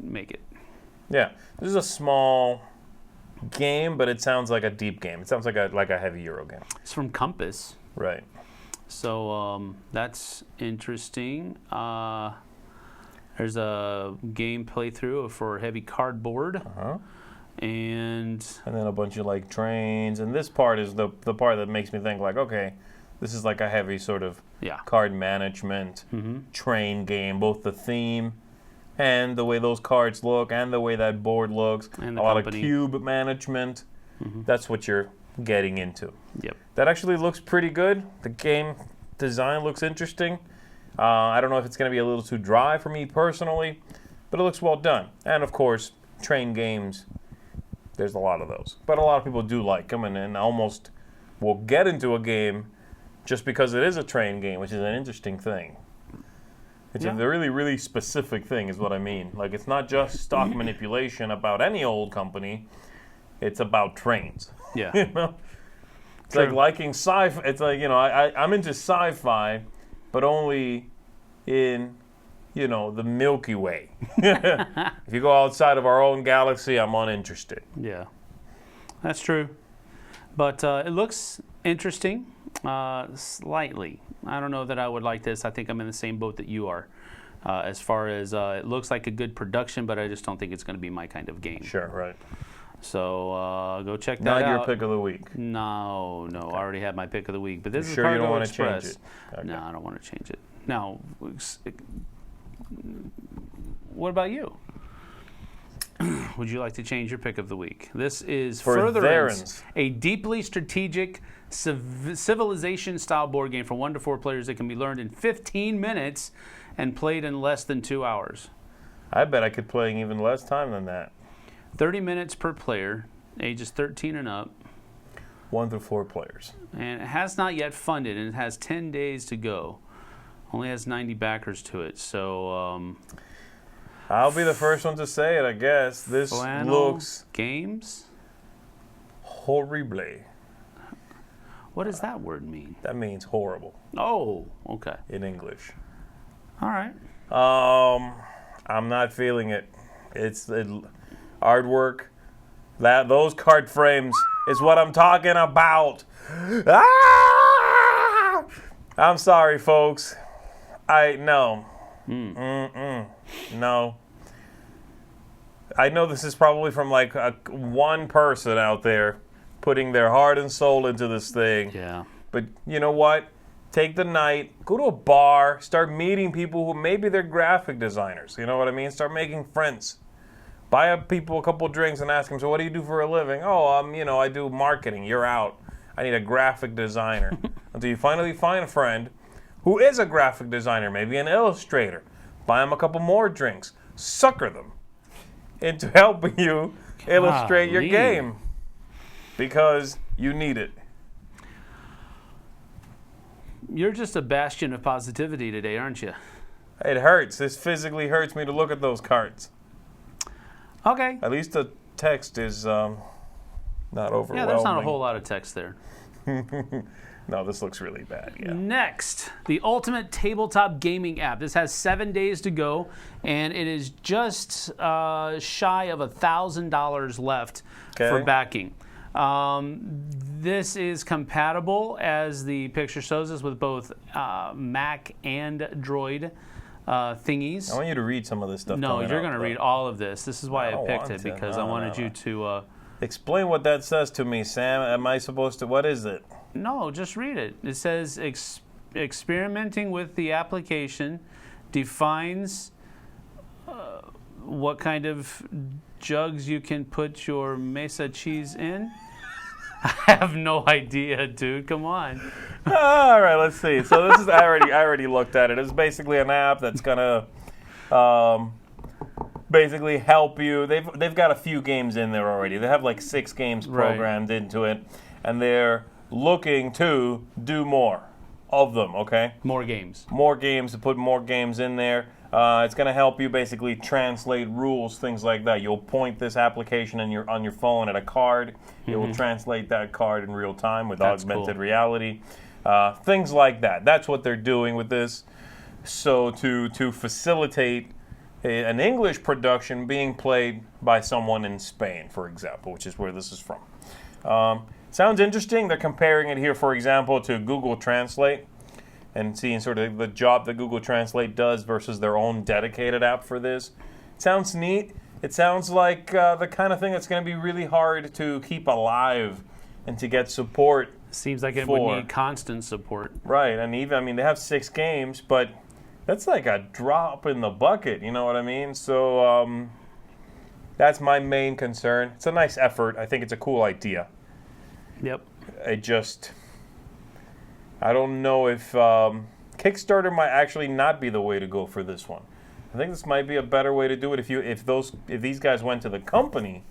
make it. Yeah, this is a small game, but it sounds like a deep game. It sounds like a heavy Euro game. It's from Compass. Right. So that's interesting. There's a game playthrough for heavy cardboard. Uh-huh. And then a bunch of trains. And this part is the part that makes me think okay, this is like a heavy sort of card management train game. Both the theme and the way those cards look and the way that board looks. And a lot of cube management. That's what you're getting into. Yep. That actually looks pretty good. The game design looks interesting. I don't know if it's going to be a little too dry for me personally, but it looks well done. And of course, train games, there's a lot of those. But a lot of people do like them and almost will get into a game just because it is a train game, which is an interesting thing. It's a really, really specific thing is what I mean. It's not just stock manipulation about any old company. It's about trains. Yeah. It's like liking sci-fi. It's I'm into sci-fi, but only in, the Milky Way. If you go outside of our own galaxy, I'm uninterested. Yeah, that's true. But it looks interesting, slightly. I don't know that I would like this. I think I'm in the same boat that you are. As far as it looks like a good production, but I just don't think it's going to be my kind of game. Sure, right. So go check that out. Not your pick of the week. No, okay. I already had my pick of the week. But this is sure Cargo you don't want Express. to change it? Okay. No, I don't want to change it. Now, what about you? Would you like to change your pick of the week? This is Furtherance, a deeply strategic civilization-style board game for 1 to 4 players that can be learned in 15 minutes and played in less than 2 hours. I bet I could play in even less time than that. 30 minutes per player, ages 13 and up. 1 through 4 players. And it has not yet funded, and it has 10 days to go. Only has 90 backers to it, so... I'll be the first one to say it, I guess. This looks... Games? Horrible. What does that word mean? That means horrible. Oh, okay. In English. All right. I'm not feeling it. It's artwork. Those card frames is what I'm talking about. Ah! I'm sorry, folks. No. No. I know this is probably from like one person out there putting their heart and soul into this thing. Yeah. But you know what? Take the night, go to a bar, start meeting people who maybe they're graphic designers. You know what I mean? Start making friends. Buy up people a couple drinks and ask them, so what do you do for a living? Oh, I do marketing. You're out. I need a graphic designer. Until you finally find a friend who is a graphic designer, maybe an illustrator. Buy them a couple more drinks. Sucker them into helping you illustrate your game. Because you need it. You're just a bastion of positivity today, aren't you? It hurts. This physically hurts me to look at those cards. Okay. At least the text is not overwhelming. Yeah, there's not a whole lot of text there. No, this looks really bad. Yeah. Next, the ultimate tabletop gaming app. This has 7 days to go, and it is just shy of $1,000 left for backing. This is compatible, as the picture shows us, with both Mac and Droid thingies. I want you to read some of this stuff. No, you're going to read all of this. This is why I picked it, because I wanted you to... Explain what that says to me, Sam. Am I supposed to... What is it? No, just read it. It says, experimenting with the application defines what kind of jugs you can put your mesa cheese in. I have no idea, dude. Come on. All right, let's see. So this is I already looked at it. It's basically an app that's gonna basically help you. They've got a few games in there already. They have like 6 games programmed into it, and they're looking to do more of them. Okay. More games. More games, to put more games in there. It's going to help you basically translate rules, things like that. You'll point this application on your phone at a card. Mm-hmm. It will translate that card in real time with augmented reality. Things like that. That's what they're doing with this. So to facilitate an English production being played by someone in Spain, for example, which is where this is from. Sounds interesting. They're comparing it here, for example, to Google Translate, and seeing sort of the job that Google Translate does versus their own dedicated app for this. It sounds neat. It sounds like the kind of thing that's going to be really hard to keep alive and to get support. Seems like it would need constant support. Right, and even, they have 6 games, but that's like a drop in the bucket, you know what I mean? So that's my main concern. It's a nice effort. I think it's a cool idea. Yep. I don't know if Kickstarter might actually not be the way to go for this one. I think this might be a better way to do it if these guys went to the company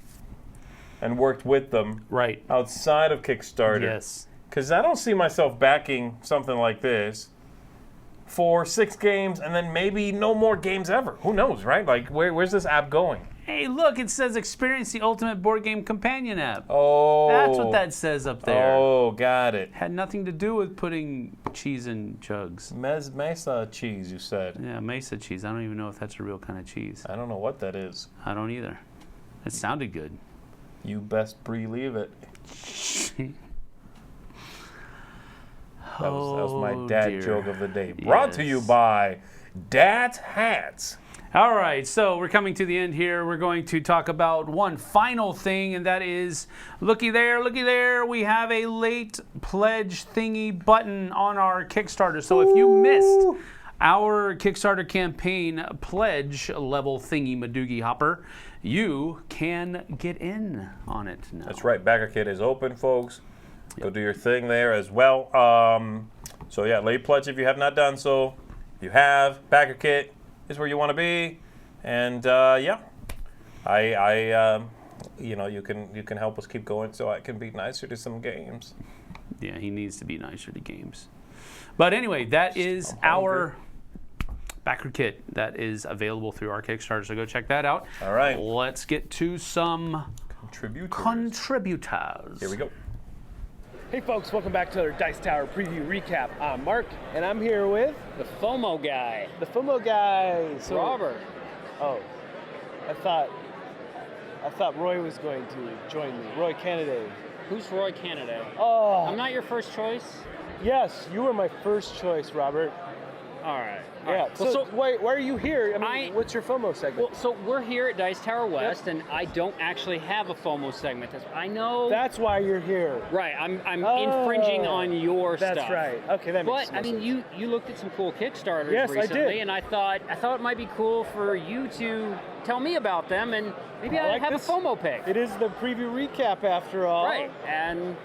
and worked with them outside of Kickstarter. Yes. Because I don't see myself backing something like this for 6 games and then maybe no more games ever. Who knows, right? Like, where's this app going? Hey, look, it says experience the ultimate board game companion app. Oh. That's what that says up there. Oh, got it. Had nothing to do with putting cheese in jugs. Mesa cheese, you said. Yeah, mesa cheese. I don't even know if that's a real kind of cheese. I don't know what that is. I don't either. It sounded good. You best believe it. That was my dad joke of the day. Brought to you by Dad's Hats. All right, so we're coming to the end here. We're going to talk about one final thing, and that is, looky there, we have a late pledge thingy button on our Kickstarter. So if you missed our Kickstarter campaign pledge level thingy madoogie hopper, you can get in on it now. That's right, Backer Kit is open, folks. Go do your thing there as well. So yeah, late pledge if you have not done so. If you have, Backer Kit is where you want to be, and yeah, you can help us keep going so I can be nicer to some games. Yeah, he needs to be nicer to games. But anyway, that is our Backer Kit that is available through our Kickstarter, so go check that out. All right, let's get to some contributors. Here we go. Hey folks, welcome back to our Dice Tower preview recap. I'm Mark, and I'm here with the FOMO guy. The FOMO guy. So, Robert. Oh, I thought Roy was going to join me. Roy Canada. Who's Roy Canada? Oh, I'm not your first choice. Yes, you were my first choice, Robert. All right. Yeah. Well, so why are you here? I mean, what's your FOMO segment? Well, so we're here at Dice Tower West, and I don't actually have a FOMO segment. I know. That's why you're here. Right. I'm infringing on your stuff. That's right. Okay, that makes sense. But I mean, you looked at some cool Kickstarters recently, I did. And I thought it might be cool for you to tell me about them, and maybe I'd have a FOMO pick. It is the preview recap after all. Right. And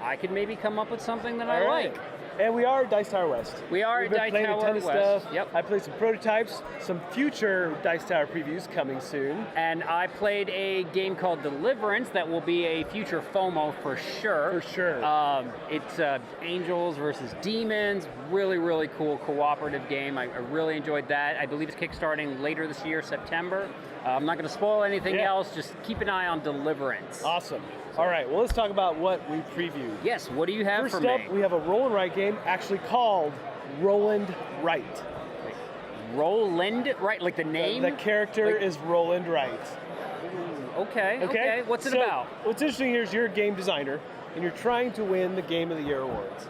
I could maybe come up with something that I like. And we are at Dice Tower West. We are at Dice Tower West. We've been playing a ton of stuff. Yep. I played some prototypes, some future Dice Tower previews coming soon. And I played a game called Deliverance that will be a future FOMO for sure. For sure. It's angels versus demons. Really, really cool cooperative game. I really enjoyed that. I believe it's kickstarting later this year, September. I'm not going to spoil anything else. Just keep an eye on Deliverance. Awesome. All right, well, let's talk about what we previewed. Yes, what do you have for me? First up, we have a roll and write game actually called Roland Wright. Wait, Roland Wright, like the name? The character is Roland Wright. Okay. What's it about? What's interesting here is you're a game designer, and you're trying to win the Game of the Year awards.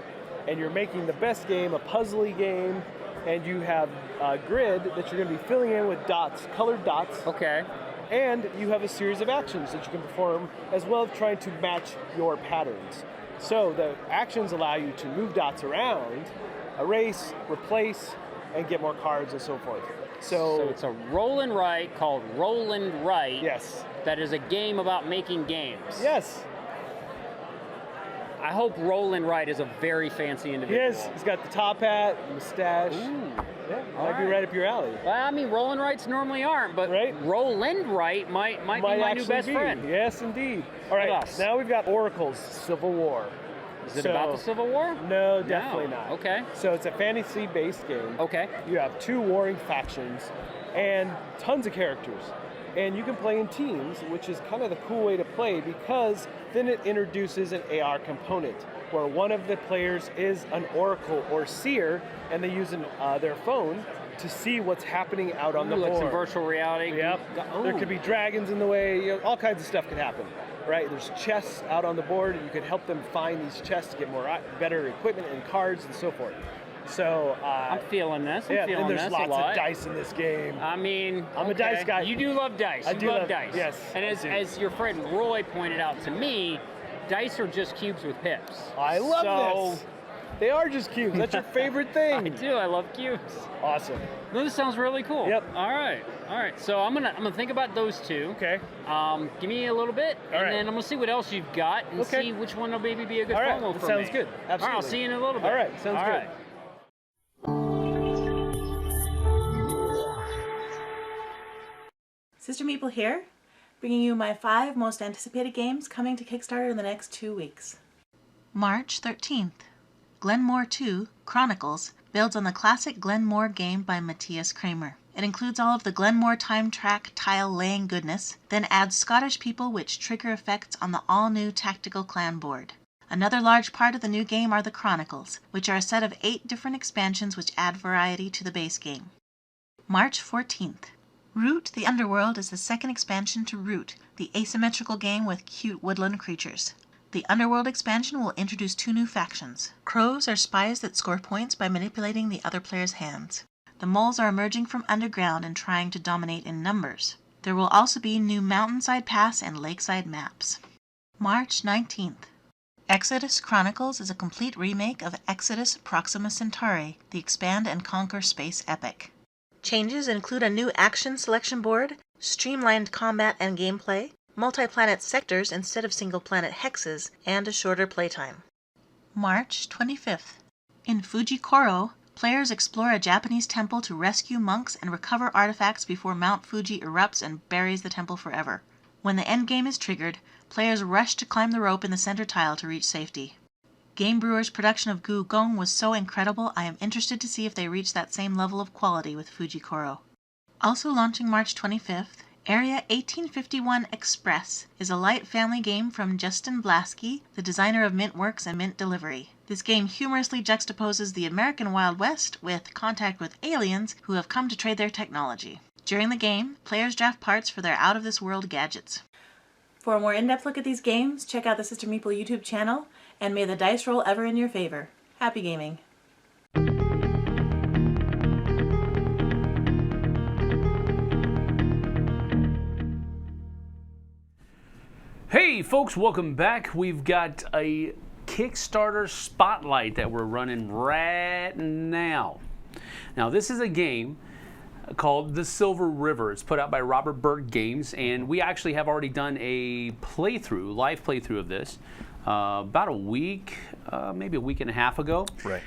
And you're making the best game, a puzzly game, and you have a grid that you're going to be filling in with dots, colored dots. Okay. And you have a series of actions that you can perform, as well as trying to match your patterns. So the actions allow you to move dots around, erase, replace, and get more cards and so forth. So it's a roll and write called Roland Wright. Yes. That is a game about making games. Yes. I hope Roland Wright is a very fancy individual. Yes, he's got the top hat, mustache. Ooh. Yeah, might be right up your alley. Well, I mean, Roland Wrights normally aren't, but Roland Wright might be my new best friend. Yes, indeed. All right, now we've got Oracle's Civil War. Is it about the Civil War? No, definitely not. Okay. So it's a fantasy-based game. Okay. You have two warring factions and tons of characters. And you can play in teams, which is kind of the cool way to play because then it introduces an AR component where one of the players is an oracle or seer, and they use their phone to see what's happening out on the board. Like some virtual reality. Yep. There could be dragons in the way. All kinds of stuff could happen. Right? There's chests out on the board, and you could help them find these chests to get better equipment and cards and so forth. So I'm feeling this. And there's lots of dice in this game. I mean, I'm a dice guy. You do love dice. I do love dice. Yes. And as your friend Roy pointed out to me, dice are just cubes with pips. I love this. They are just cubes. That's your favorite thing. I do. I love cubes. Awesome. No, this sounds really cool. Yep. All right. So I'm gonna think about those two. Okay. Give me a little bit, and then I'm gonna see what else you've got and see which one will maybe be a good FOMO for me. Sounds good. Absolutely. All right. I'll see you in a little bit. All right. Sounds good. Sister Meeple here, bringing you my 5 most anticipated games coming to Kickstarter in the next 2 weeks. March 13th. Glenmore 2, Chronicles, builds on the classic Glenmore game by Matthias Kramer. It includes all of the Glenmore time track tile laying goodness, then adds Scottish people which trigger effects on the all-new tactical clan board. Another large part of the new game are the Chronicles, which are a set of 8 different expansions which add variety to the base game. March 14th. Root the Underworld is the second expansion to Root, the asymmetrical game with cute woodland creatures. The Underworld expansion will introduce 2 new factions. Crows are spies that score points by manipulating the other player's hands. The moles are emerging from underground and trying to dominate in numbers. There will also be new Mountainside Pass and Lakeside maps. March 19th. Exodus Chronicles is a complete remake of Exodus Proxima Centauri, the expand and conquer space epic. Changes include a new action selection board, streamlined combat and gameplay, multi-planet sectors instead of single-planet hexes, and a shorter playtime. March 25th. In Fujikoro, players explore a Japanese temple to rescue monks and recover artifacts before Mount Fuji erupts and buries the temple forever. When the endgame is triggered, players rush to climb the rope in the center tile to reach safety. Game Brewer's production of Gu Gong was so incredible, I am interested to see if they reach that same level of quality with Fujikoro. Also launching March 25th, Area 1851 Express is a light family game from Justin Blasky, the designer of Mint Works and Mint Delivery. This game humorously juxtaposes the American Wild West with contact with aliens who have come to trade their technology. During the game, players draft parts for their out-of-this-world gadgets. For a more in-depth look at these games, check out the Sister Meeple YouTube channel, and may the dice roll ever in your favor. Happy gaming! Hey folks, welcome back. We've got a Kickstarter spotlight that we're running right now. Now this is a game called The Silver River. It's put out by Robert Burke Games, and we actually have already done a playthrough, live playthrough of this about a week, maybe a week and a half ago. Right.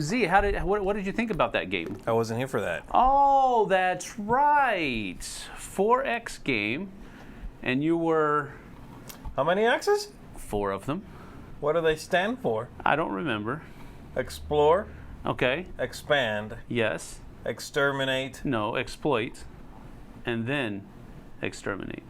Z, what did you think about that game? I wasn't here for that. Oh, that's right. 4X game, and you were... How many X's? 4 of them. What do they stand for? I don't remember. Explore. Okay. Expand. Yes. Exterminate. No, exploit. And then exterminate.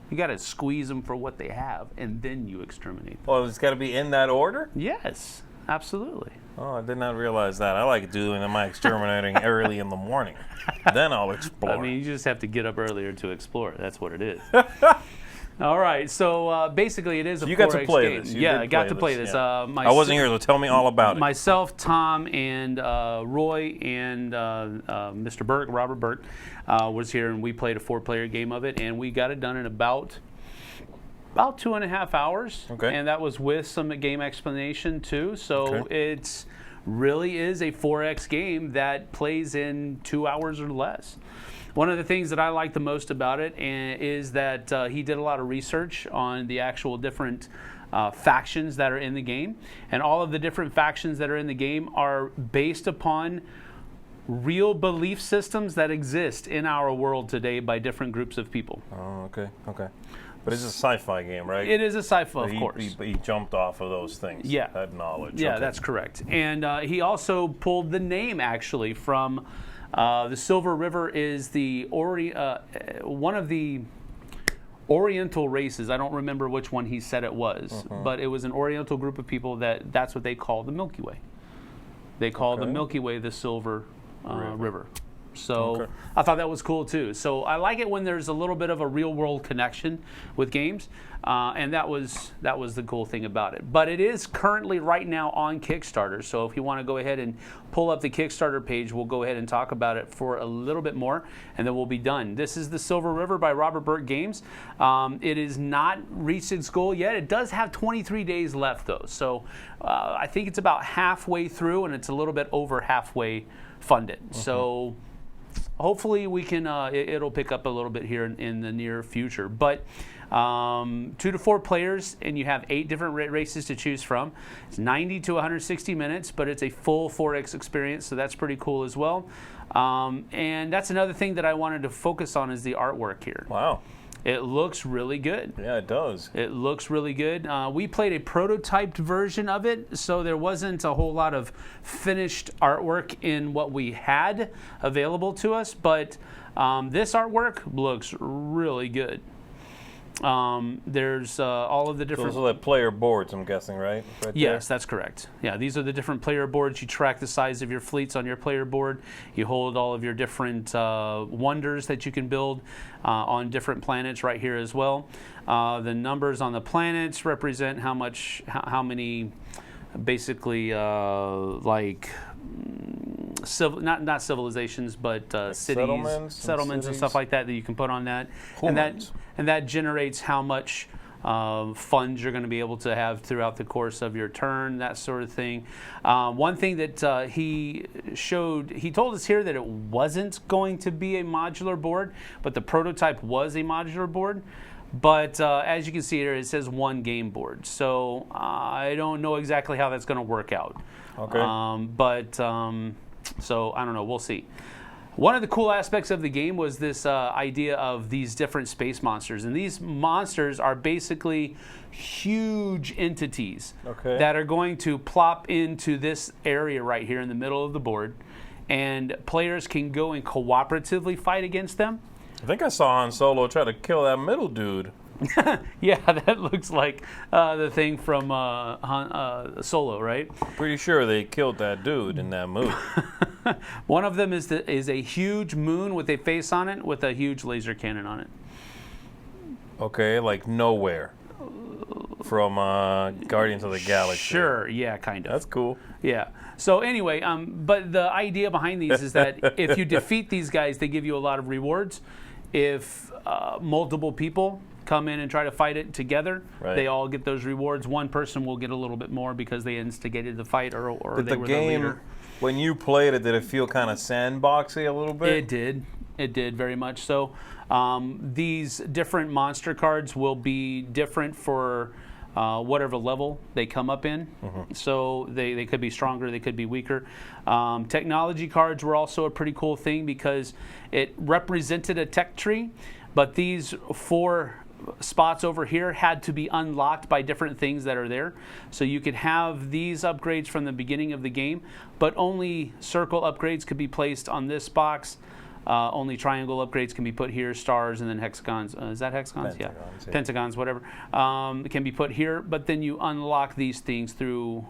You got to squeeze them for what they have, and then you exterminate them. Well, it's got to be in that order? Yes, absolutely. Oh, I did not realize that. I like doing my exterminating early in the morning. Then I'll explore. I mean, you just have to get up earlier to explore. That's what it is. All right, so basically it is a 4X game. You got to play this. Yeah, I got to play this. Yeah. I wasn't here, so tell me all about it. Myself, Tom, and Roy, and Mr. Burke, Robert Burke, was here, and we played a 4-player game of it, and we got it done in about 2.5 hours. Okay. And that was with some game explanation, too. So It's really is a 4X game that plays in 2 hours or less. One of the things that I like the most about it is that he did a lot of research on the actual different factions that are in the game. And all of the different factions that are in the game are based upon real belief systems that exist in our world today by different groups of people. Oh, okay. But it's a sci-fi game, right? It is a sci-fi, of course. He jumped off of those things. Yeah. That knowledge. Yeah, that's correct. And he also pulled the name, actually, from... the Silver River is the one of the Oriental races. I don't remember which one he said it was, but it was an Oriental group of people that's what they call the Milky Way. They call the Milky Way the Silver River. So I thought that was cool too. So I like it when there's a little bit of a real world connection with games, and that was the cool thing about it. But it is currently right now on Kickstarter. So if you want to go ahead and pull up the Kickstarter page, we'll go ahead and talk about it for a little bit more, and then we'll be done. This is The Silver River by Robert Burke Games. It has not reached its goal yet. It does have 23 days left though. So I think it's about halfway through, and it's a little bit over halfway funded. So hopefully we can it'll pick up a little bit here in the near future. But 2 to 4 players, and you have 8 different races to choose from. It's 90 to 160 minutes, but it's a full 4X experience, so that's pretty cool as well. And that's another thing that I wanted to focus on is the artwork here. Wow. It looks really good. Yeah, it does. It looks really good. We played a prototyped version of it, so there wasn't a whole lot of finished artwork in what we had available to us, but this artwork looks really good. There's all of the different... Those are like player boards, I'm guessing, right? Yes, that's correct. Yeah, these are the different player boards. You track the size of your fleets on your player board. You hold all of your different wonders that you can build on different planets right here as well. The numbers on the planets represent how many, basically, not civilizations, but cities, settlements and stuff like that you can put on that. And that generates how much funds you're going to be able to have throughout the course of your turn, that sort of thing. One thing that he told us here that it wasn't going to be a modular board, but the prototype was a modular board. But as you can see here, it says one game board. So I don't know exactly how that's going to work out. Okay. So I don't know. We'll see. One of the cool aspects of the game was this idea of these different space monsters. And these monsters are basically huge entities that are going to plop into this area right here in the middle of the board. And players can go and cooperatively fight against them. I think I saw Han Solo try to kill that middle dude. Yeah, that looks like the thing from Solo, right? Pretty sure they killed that dude in that movie. One of them is a huge moon with a face on it with a huge laser cannon on it. Okay, like Nowhere from Guardians of the Galaxy. Sure, yeah, kind of. That's cool. Yeah. So anyway, but the idea behind these is that if you defeat these guys, they give you a lot of rewards. If multiple people come in and try to fight it together, they all get those rewards. One person will get a little bit more because they instigated the fight or they were the leader. When you played it, did it feel kind of sandboxy a little bit? It did. It did very much so. These different monster cards will be different for whatever level they come up in. Mm-hmm. So they could be stronger, they could be weaker. Technology cards were also a pretty cool thing because it represented a tech tree, but these 4 spots over here had to be unlocked by different things that are there. So you could have these upgrades from the beginning of the game, but only circle upgrades could be placed on this box. Only triangle upgrades can be put here, stars, and then hexagons. Is that hexagons? Pentagons, yeah. Pentagons, whatever. It can be put here, but then you unlock these things through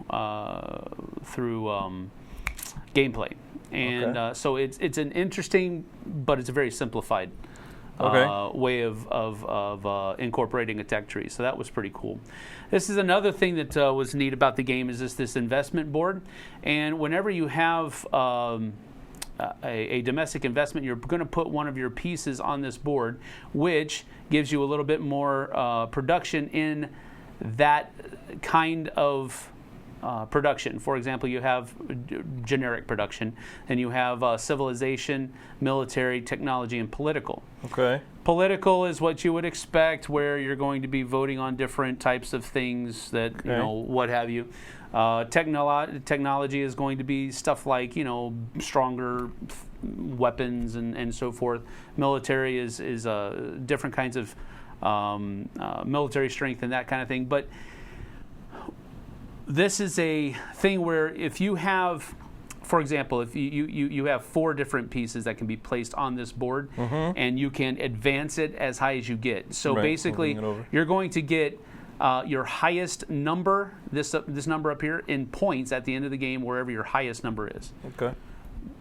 gameplay. And so it's an interesting, but it's a very simplified way of incorporating a tech tree. So that was pretty cool. This is another thing that was neat about the game is this investment board. And whenever you have a domestic investment, you're going to put one of your pieces on this board, which gives you a little bit more production in that kind of production. For example, you have generic production, and you have civilization, military, technology, and political. Okay. Political is what you would expect, where you're going to be voting on different types of things that, you know, what have you. Technology is going to be stuff like, you know, stronger weapons and so forth. Military is different kinds of military strength and that kind of thing. But this is a thing where if you have, for example, if you have 4 different pieces that can be placed on this board, and you can advance it as high as you get. So basically, you're going to get your highest number, this number up here, in points at the end of the game, wherever your highest number is. Okay.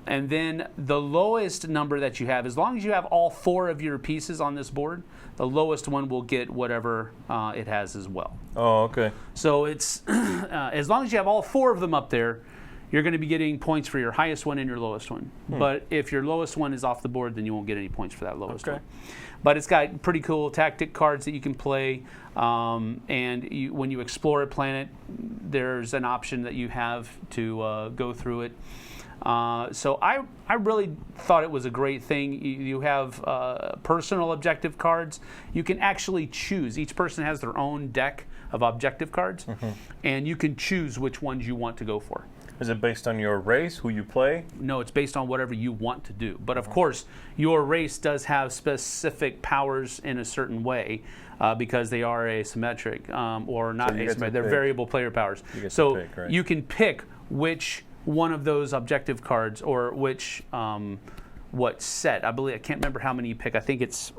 And then the lowest number that you have, as long as you have all 4 of your pieces on this board, the lowest one will get whatever it has as well. Oh, okay. So it's as long as you have all 4 of them up there, you're going to be getting points for your highest one and your lowest one. But if your lowest one is off the board, then you won't get any points for that lowest one. But it's got pretty cool tactic cards that you can play. And when you explore a planet, there's an option that you have to go through it. So I really thought it was a great thing. You have personal objective cards. You can actually choose. Each person has their own deck of objective cards, and you can choose which ones you want to go for. Is it based on your race, who you play? No, it's based on whatever you want to do. But of course, your race does have specific powers in a certain way because they are asymmetric or not asymmetric. They're variable player powers. So you can pick which one of those objective cards or which what set. I can't remember how many you pick. I think it's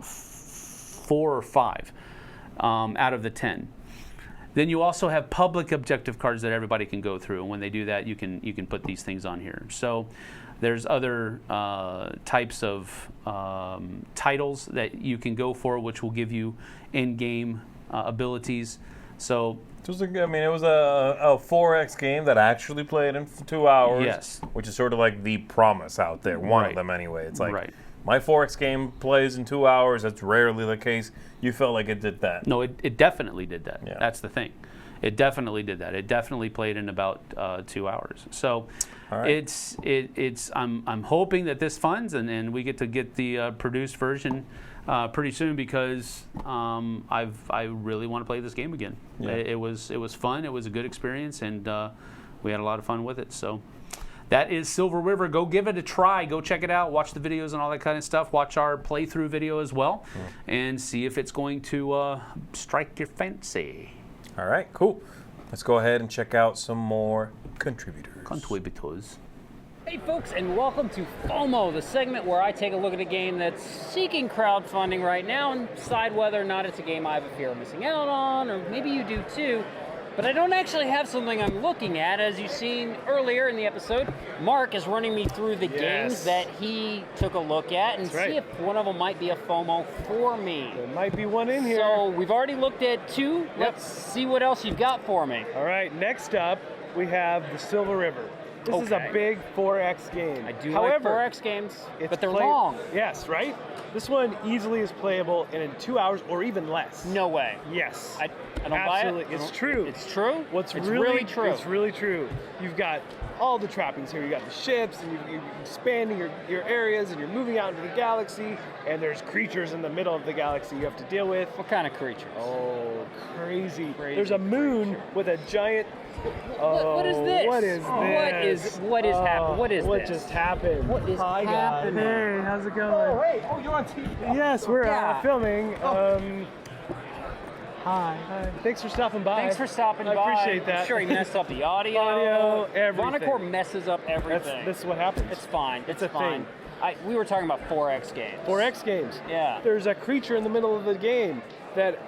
4 or 5. out of the 10. Then you also have public objective cards that everybody can go through, and when they do that, you can put these things on here. So there's other types of titles that you can go for, which will give you in-game abilities. So it was a 4X game that I actually played in 2 hours. Yes. Which is sort of like the promise out there. One of them anyway. It's like my 4X game plays in 2 hours. That's rarely the case. You felt like it did that. No, it definitely did that. Yeah. That's the thing. It definitely did that. It definitely played in about 2 hours. So it's I'm hoping that this funds and we get the produced version pretty soon, because I really want to play this game again. Yeah. It was fun. It was a good experience, and we had a lot of fun with it. So that is Silver River. Go give it a try. Go check it out. Watch the videos and all that kind of stuff. Watch our playthrough video as well, and see if it's going to strike your fancy. All right, cool. Let's go ahead and check out some more contributors. Hey folks, and welcome to FOMO, the segment where I take a look at a game that's seeking crowdfunding right now and decide whether or not it's a game I have a fear of missing out on, or maybe you do too. But I don't actually have something I'm looking at. As you've seen earlier in the episode, Mark is running me through the games that he took a look at and see if one of them might be a FOMO for me. There might be one in here. So we've already looked at 2. Yep. Let's see what else you've got for me. All right, next up we have the Silver River. This is a big 4X game. I do like 4X games, but they're long. Yes, right? This one easily is playable in 2 hours or even less. No way. Yes. I don't buy it. It's true. It's true? It's really true. It's really true. You've got all the trappings here. You got the ships, and you're expanding your areas, and you're moving out into the galaxy, and there's creatures in the middle of the galaxy you have to deal with. What kind of creatures? Oh, crazy. There's a moon with a giant... What is this? What is this? What is happening? What is what this? just happened? What is happening? Hey, how's it going? Oh, hey. Oh, you're on TV. Yes, we're filming. Hi. Thanks for stopping by. Thanks for stopping by. I appreciate that. I'm sure he messed up the audio. Everything. Vonnecourt messes up everything. This is what happens. It's fine. It's a fine. thing. We were talking about 4X games. 4X games. Yeah. There's a creature in the middle of the game that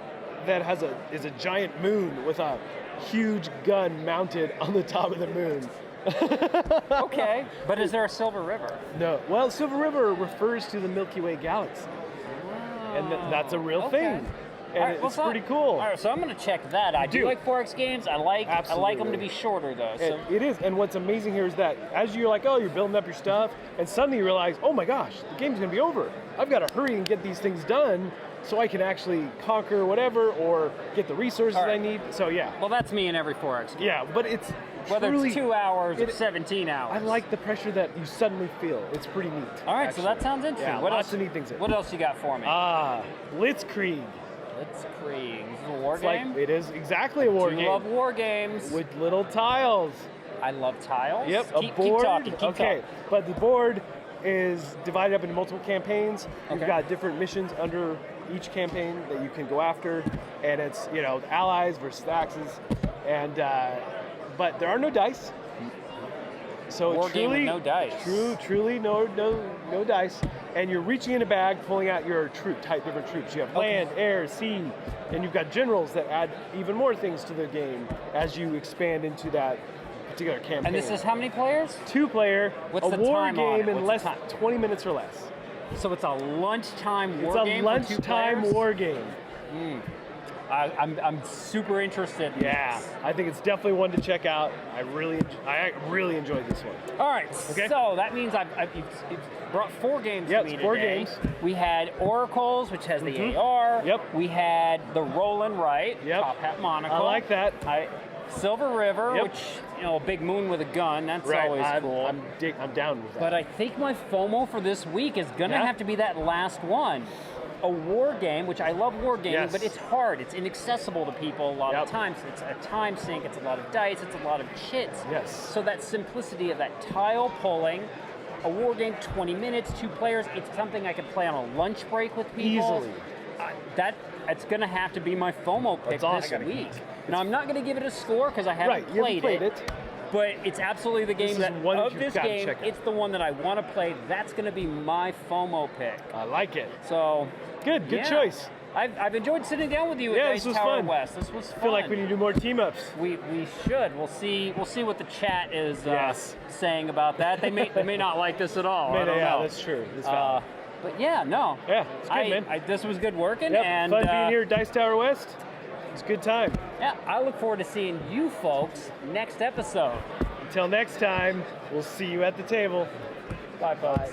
is a giant moon with a huge gun mounted on the top of the moon. Okay, but is there a Silver River? No. Well, Silver River refers to the Milky Way galaxy, and that's a real thing. And it's pretty cool. All right, so I'm going to check that. I do like 4X games. I like them to be shorter, though. So. It is. And what's amazing here is that as you're like, you're building up your stuff, and suddenly you realize, oh my gosh, the game's going to be over. I've got to hurry and get these things done so I can actually conquer whatever or get the resources I need. So, yeah. Well, that's me in every 4X game. Yeah, but it's whether it's 2 hours or 17 hours. I like the pressure that you suddenly feel. It's pretty neat. All right, so that sounds interesting. Yeah, lots of neat things. What else you got for me? Blitzkrieg. Blitzkrieg. Is it a war game? It is exactly a war game. I love war games. With little tiles. I love tiles. Yep, keep talking. Keep talking. But the board is divided up into multiple campaigns. You've got different missions under each campaign that you can go after, and it's allies versus Axis, and but there are no dice. So war game with no dice. Truly no dice, and you're reaching in a bag, pulling out your different troops. You have land, air, sea, and you've got generals that add even more things to the game as you expand into that particular campaign. And this is how many players? 2-player. What's a the war time game on it? in less 20 minutes or less. So it's a lunchtime war game. It's a lunchtime war game. I'm super interested in this. I think it's definitely one to check out. I really enjoyed this one. All right, so that means you've brought 4 games to me today. 4 games. We had Oracles, which has the AR. Yep. We had the Roll and Write, top hat monocle. I like that. Silver River, which, a big moon with a gun, that's always cool. I'm down with that. But I think my FOMO for this week is going to have to be that last one. A war game, which I love war gaming, but it's hard. It's inaccessible to people a lot of times. It's a time sink, it's a lot of dice, it's a lot of chits. Yes. So that simplicity of that tile pulling, a war game, 20 minutes, 2 players, it's something I could play on a lunch break with people. Easily. It's going to have to be my FOMO pick this week. Now, I'm not going to give it a score because I haven't played it. But it's absolutely the game of this game. It's the one that I want to play. That's going to be my FOMO pick. I like it. So good choice. I've enjoyed sitting down with you at Dice Tower West. This was fun. I feel like we need to do more team-ups. We should. We'll see what the chat is saying about that. They may not like this at all. I don't know. That's true. That's valid. But yeah, no. Yeah, it's good, man. This was good working. Yep, and fun being here at Dice Tower West. It's a good time. Yeah, I look forward to seeing you folks next episode. Until next time, we'll see you at the table. Bye, folks.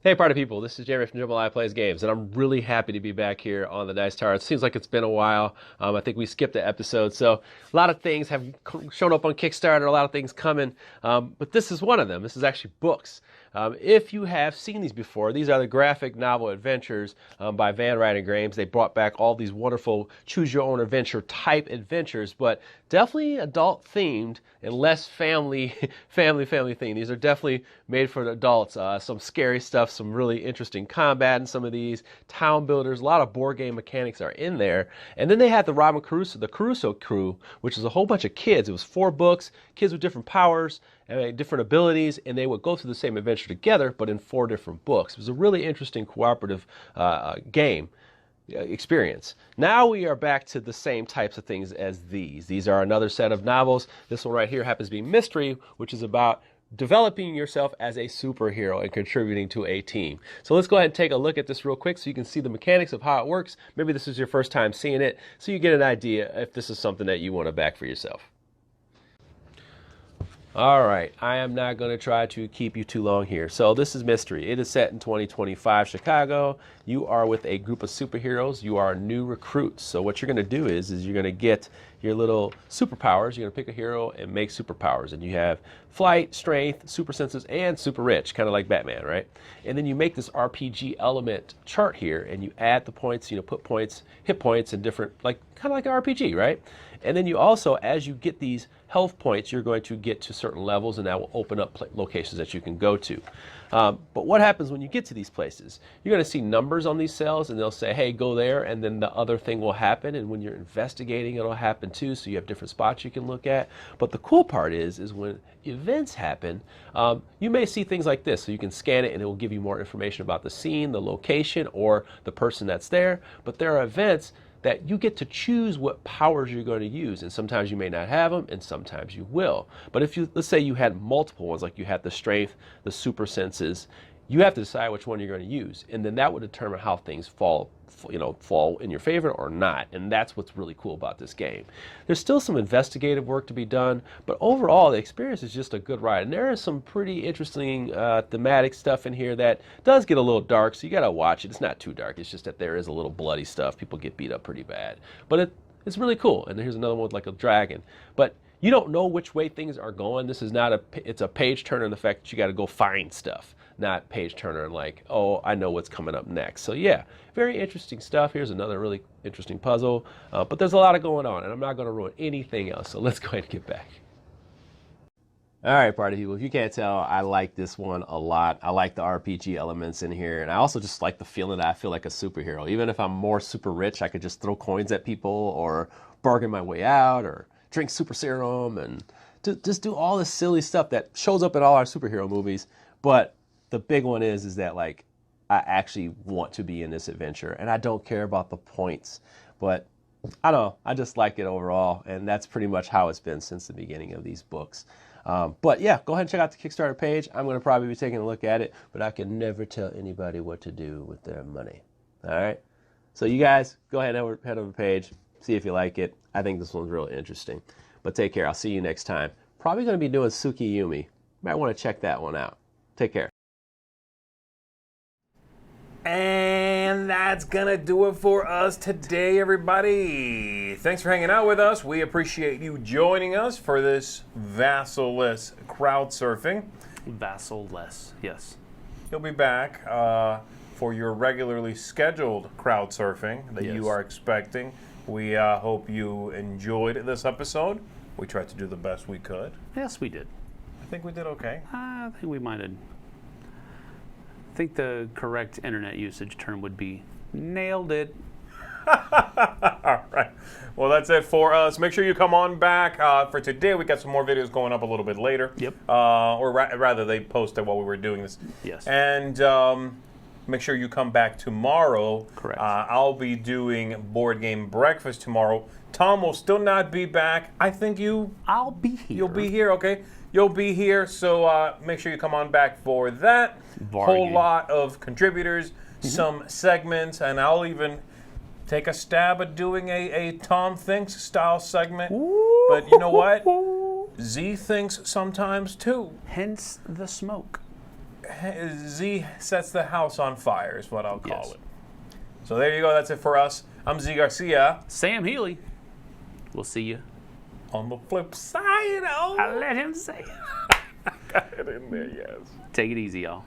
Hey, party people, this is Jeremy from Jumble Plays Games, and I'm really happy to be back here on the Dice Tower. It seems like it's been a while. I think we skipped an episode, so a lot of things have shown up on Kickstarter, a lot of things coming, but this is one of them. This is actually books. If you have seen these before, these are the graphic novel adventures by Van Ryden Games. They brought back all these wonderful choose-your-own-adventure type adventures, but definitely adult-themed and less family themed. These are definitely made for the adults. Some scary stuff, some really interesting combat in some of these, town builders, a lot of board game mechanics are in there. And then they had the Crusoe crew, which is a whole bunch of kids. It was 4 books, kids with different powers, different abilities, and they would go through the same adventure together, but in 4 different books. It was a really interesting cooperative game experience. Now we are back to the same types of things as these. These are another set of novels. This one right here happens to be Mystery, which is about developing yourself as a superhero and contributing to a team. So let's go ahead and take a look at this real quick so you can see the mechanics of how it works. Maybe this is your first time seeing it, so you get an idea if this is something that you want to back for yourself. All right, I am not going to try to keep you too long here. So this is Mystery. It is set in 2025 Chicago. You are with a group of superheroes. You are new recruits. So what you're going to do is you're going to get your little superpowers. You're going to pick a hero and make superpowers. And you have flight, strength, super senses, and super rich, kind of like Batman, right? And then you make this RPG element chart here, and you add the points, put points, hit points, and different, kind of like an RPG, right? And then you also, as you get these health points, you're going to get to certain levels, and that will open up locations that you can go to. But what happens when you get to these places? You're going to see numbers on these cells, and they'll say, hey, go there, and then the other thing will happen. And when you're investigating, it'll happen too, so you have different spots you can look at. But the cool part is when events happen, you may see things like this. So you can scan it, and it will give you more information about the scene, the location, or the person that's there. But there are events that you get to choose what powers you're going to use, and sometimes you may not have them, and sometimes you will. But if you, let's say you had multiple ones, like you had the strength, the super senses, you have to decide which one you're going to use, and then that would determine how things fall in your favor or not. And that's what's really cool about this game. There's still some investigative work to be done, but overall the experience is just a good ride. And there is some pretty interesting thematic stuff in here that does get a little dark, so you got to watch it. It's not too dark. It's just that there is a little bloody stuff. People get beat up pretty bad, but it's really cool. And here's another one with like a dragon, but you don't know which way things are going. This is not it's a page turner in the fact that you got to go find stuff, not page turner and like, oh, I know what's coming up next. So yeah, very interesting stuff. Here's another really interesting puzzle, but there's a lot of going on, and I'm not going to ruin anything else. So let's go ahead and get back. All right, party people, if you can't tell, I like this one a lot. I like the RPG elements in here, and I also just like the feeling that I feel like a superhero. Even if I'm more super rich, I could just throw coins at people or bargain my way out or drink super serum and just do all this silly stuff that shows up in all our superhero movies. But the big one is that like I actually want to be in this adventure, and I don't care about the points. But I don't know, I just like it overall, and that's pretty much how it's been since the beginning of these books. But yeah, go ahead and check out the Kickstarter page. I'm going to probably be taking a look at it, but I can never tell anybody what to do with their money. All right? So you guys, go ahead and head over the page, see if you like it. I think this one's really interesting. But take care. I'll see you next time. Probably going to be doing Tsukiyumi. Might want to check that one out. Take care. And that's gonna do it for us today, everybody. Thanks for hanging out with us. We appreciate you joining us for this vassal-less crowdsurfing. Vassal-less, yes. You'll be back for your regularly scheduled crowdsurfing that you are expecting. We hope you enjoyed this episode. We tried to do the best we could. Yes, we did. I think we did okay. I think we might have. I think the correct internet usage term would be nailed it. All right. Well, that's it for us. Make sure you come on back for today. We got some more videos going up a little bit later. Yep. Or rather, they posted while we were doing this. Yes. And make sure you come back tomorrow. Correct. I'll be doing board game breakfast tomorrow. Tom will still not be back. I think I'll be here. You'll be here, okay? You'll be here, so make sure you come on back for that. Whole lot of contributors, some segments, and I'll even take a stab at doing a Tom Thinks style segment. Ooh. But you know what? Z thinks sometimes too. Hence the smoke. Z sets the house on fire is what I'll call it. So there you go. That's it for us. I'm Z Garcia. Sam Healy. We'll see you on the flip side. I'll let him say it. Got it in there, yes. Take it easy, y'all.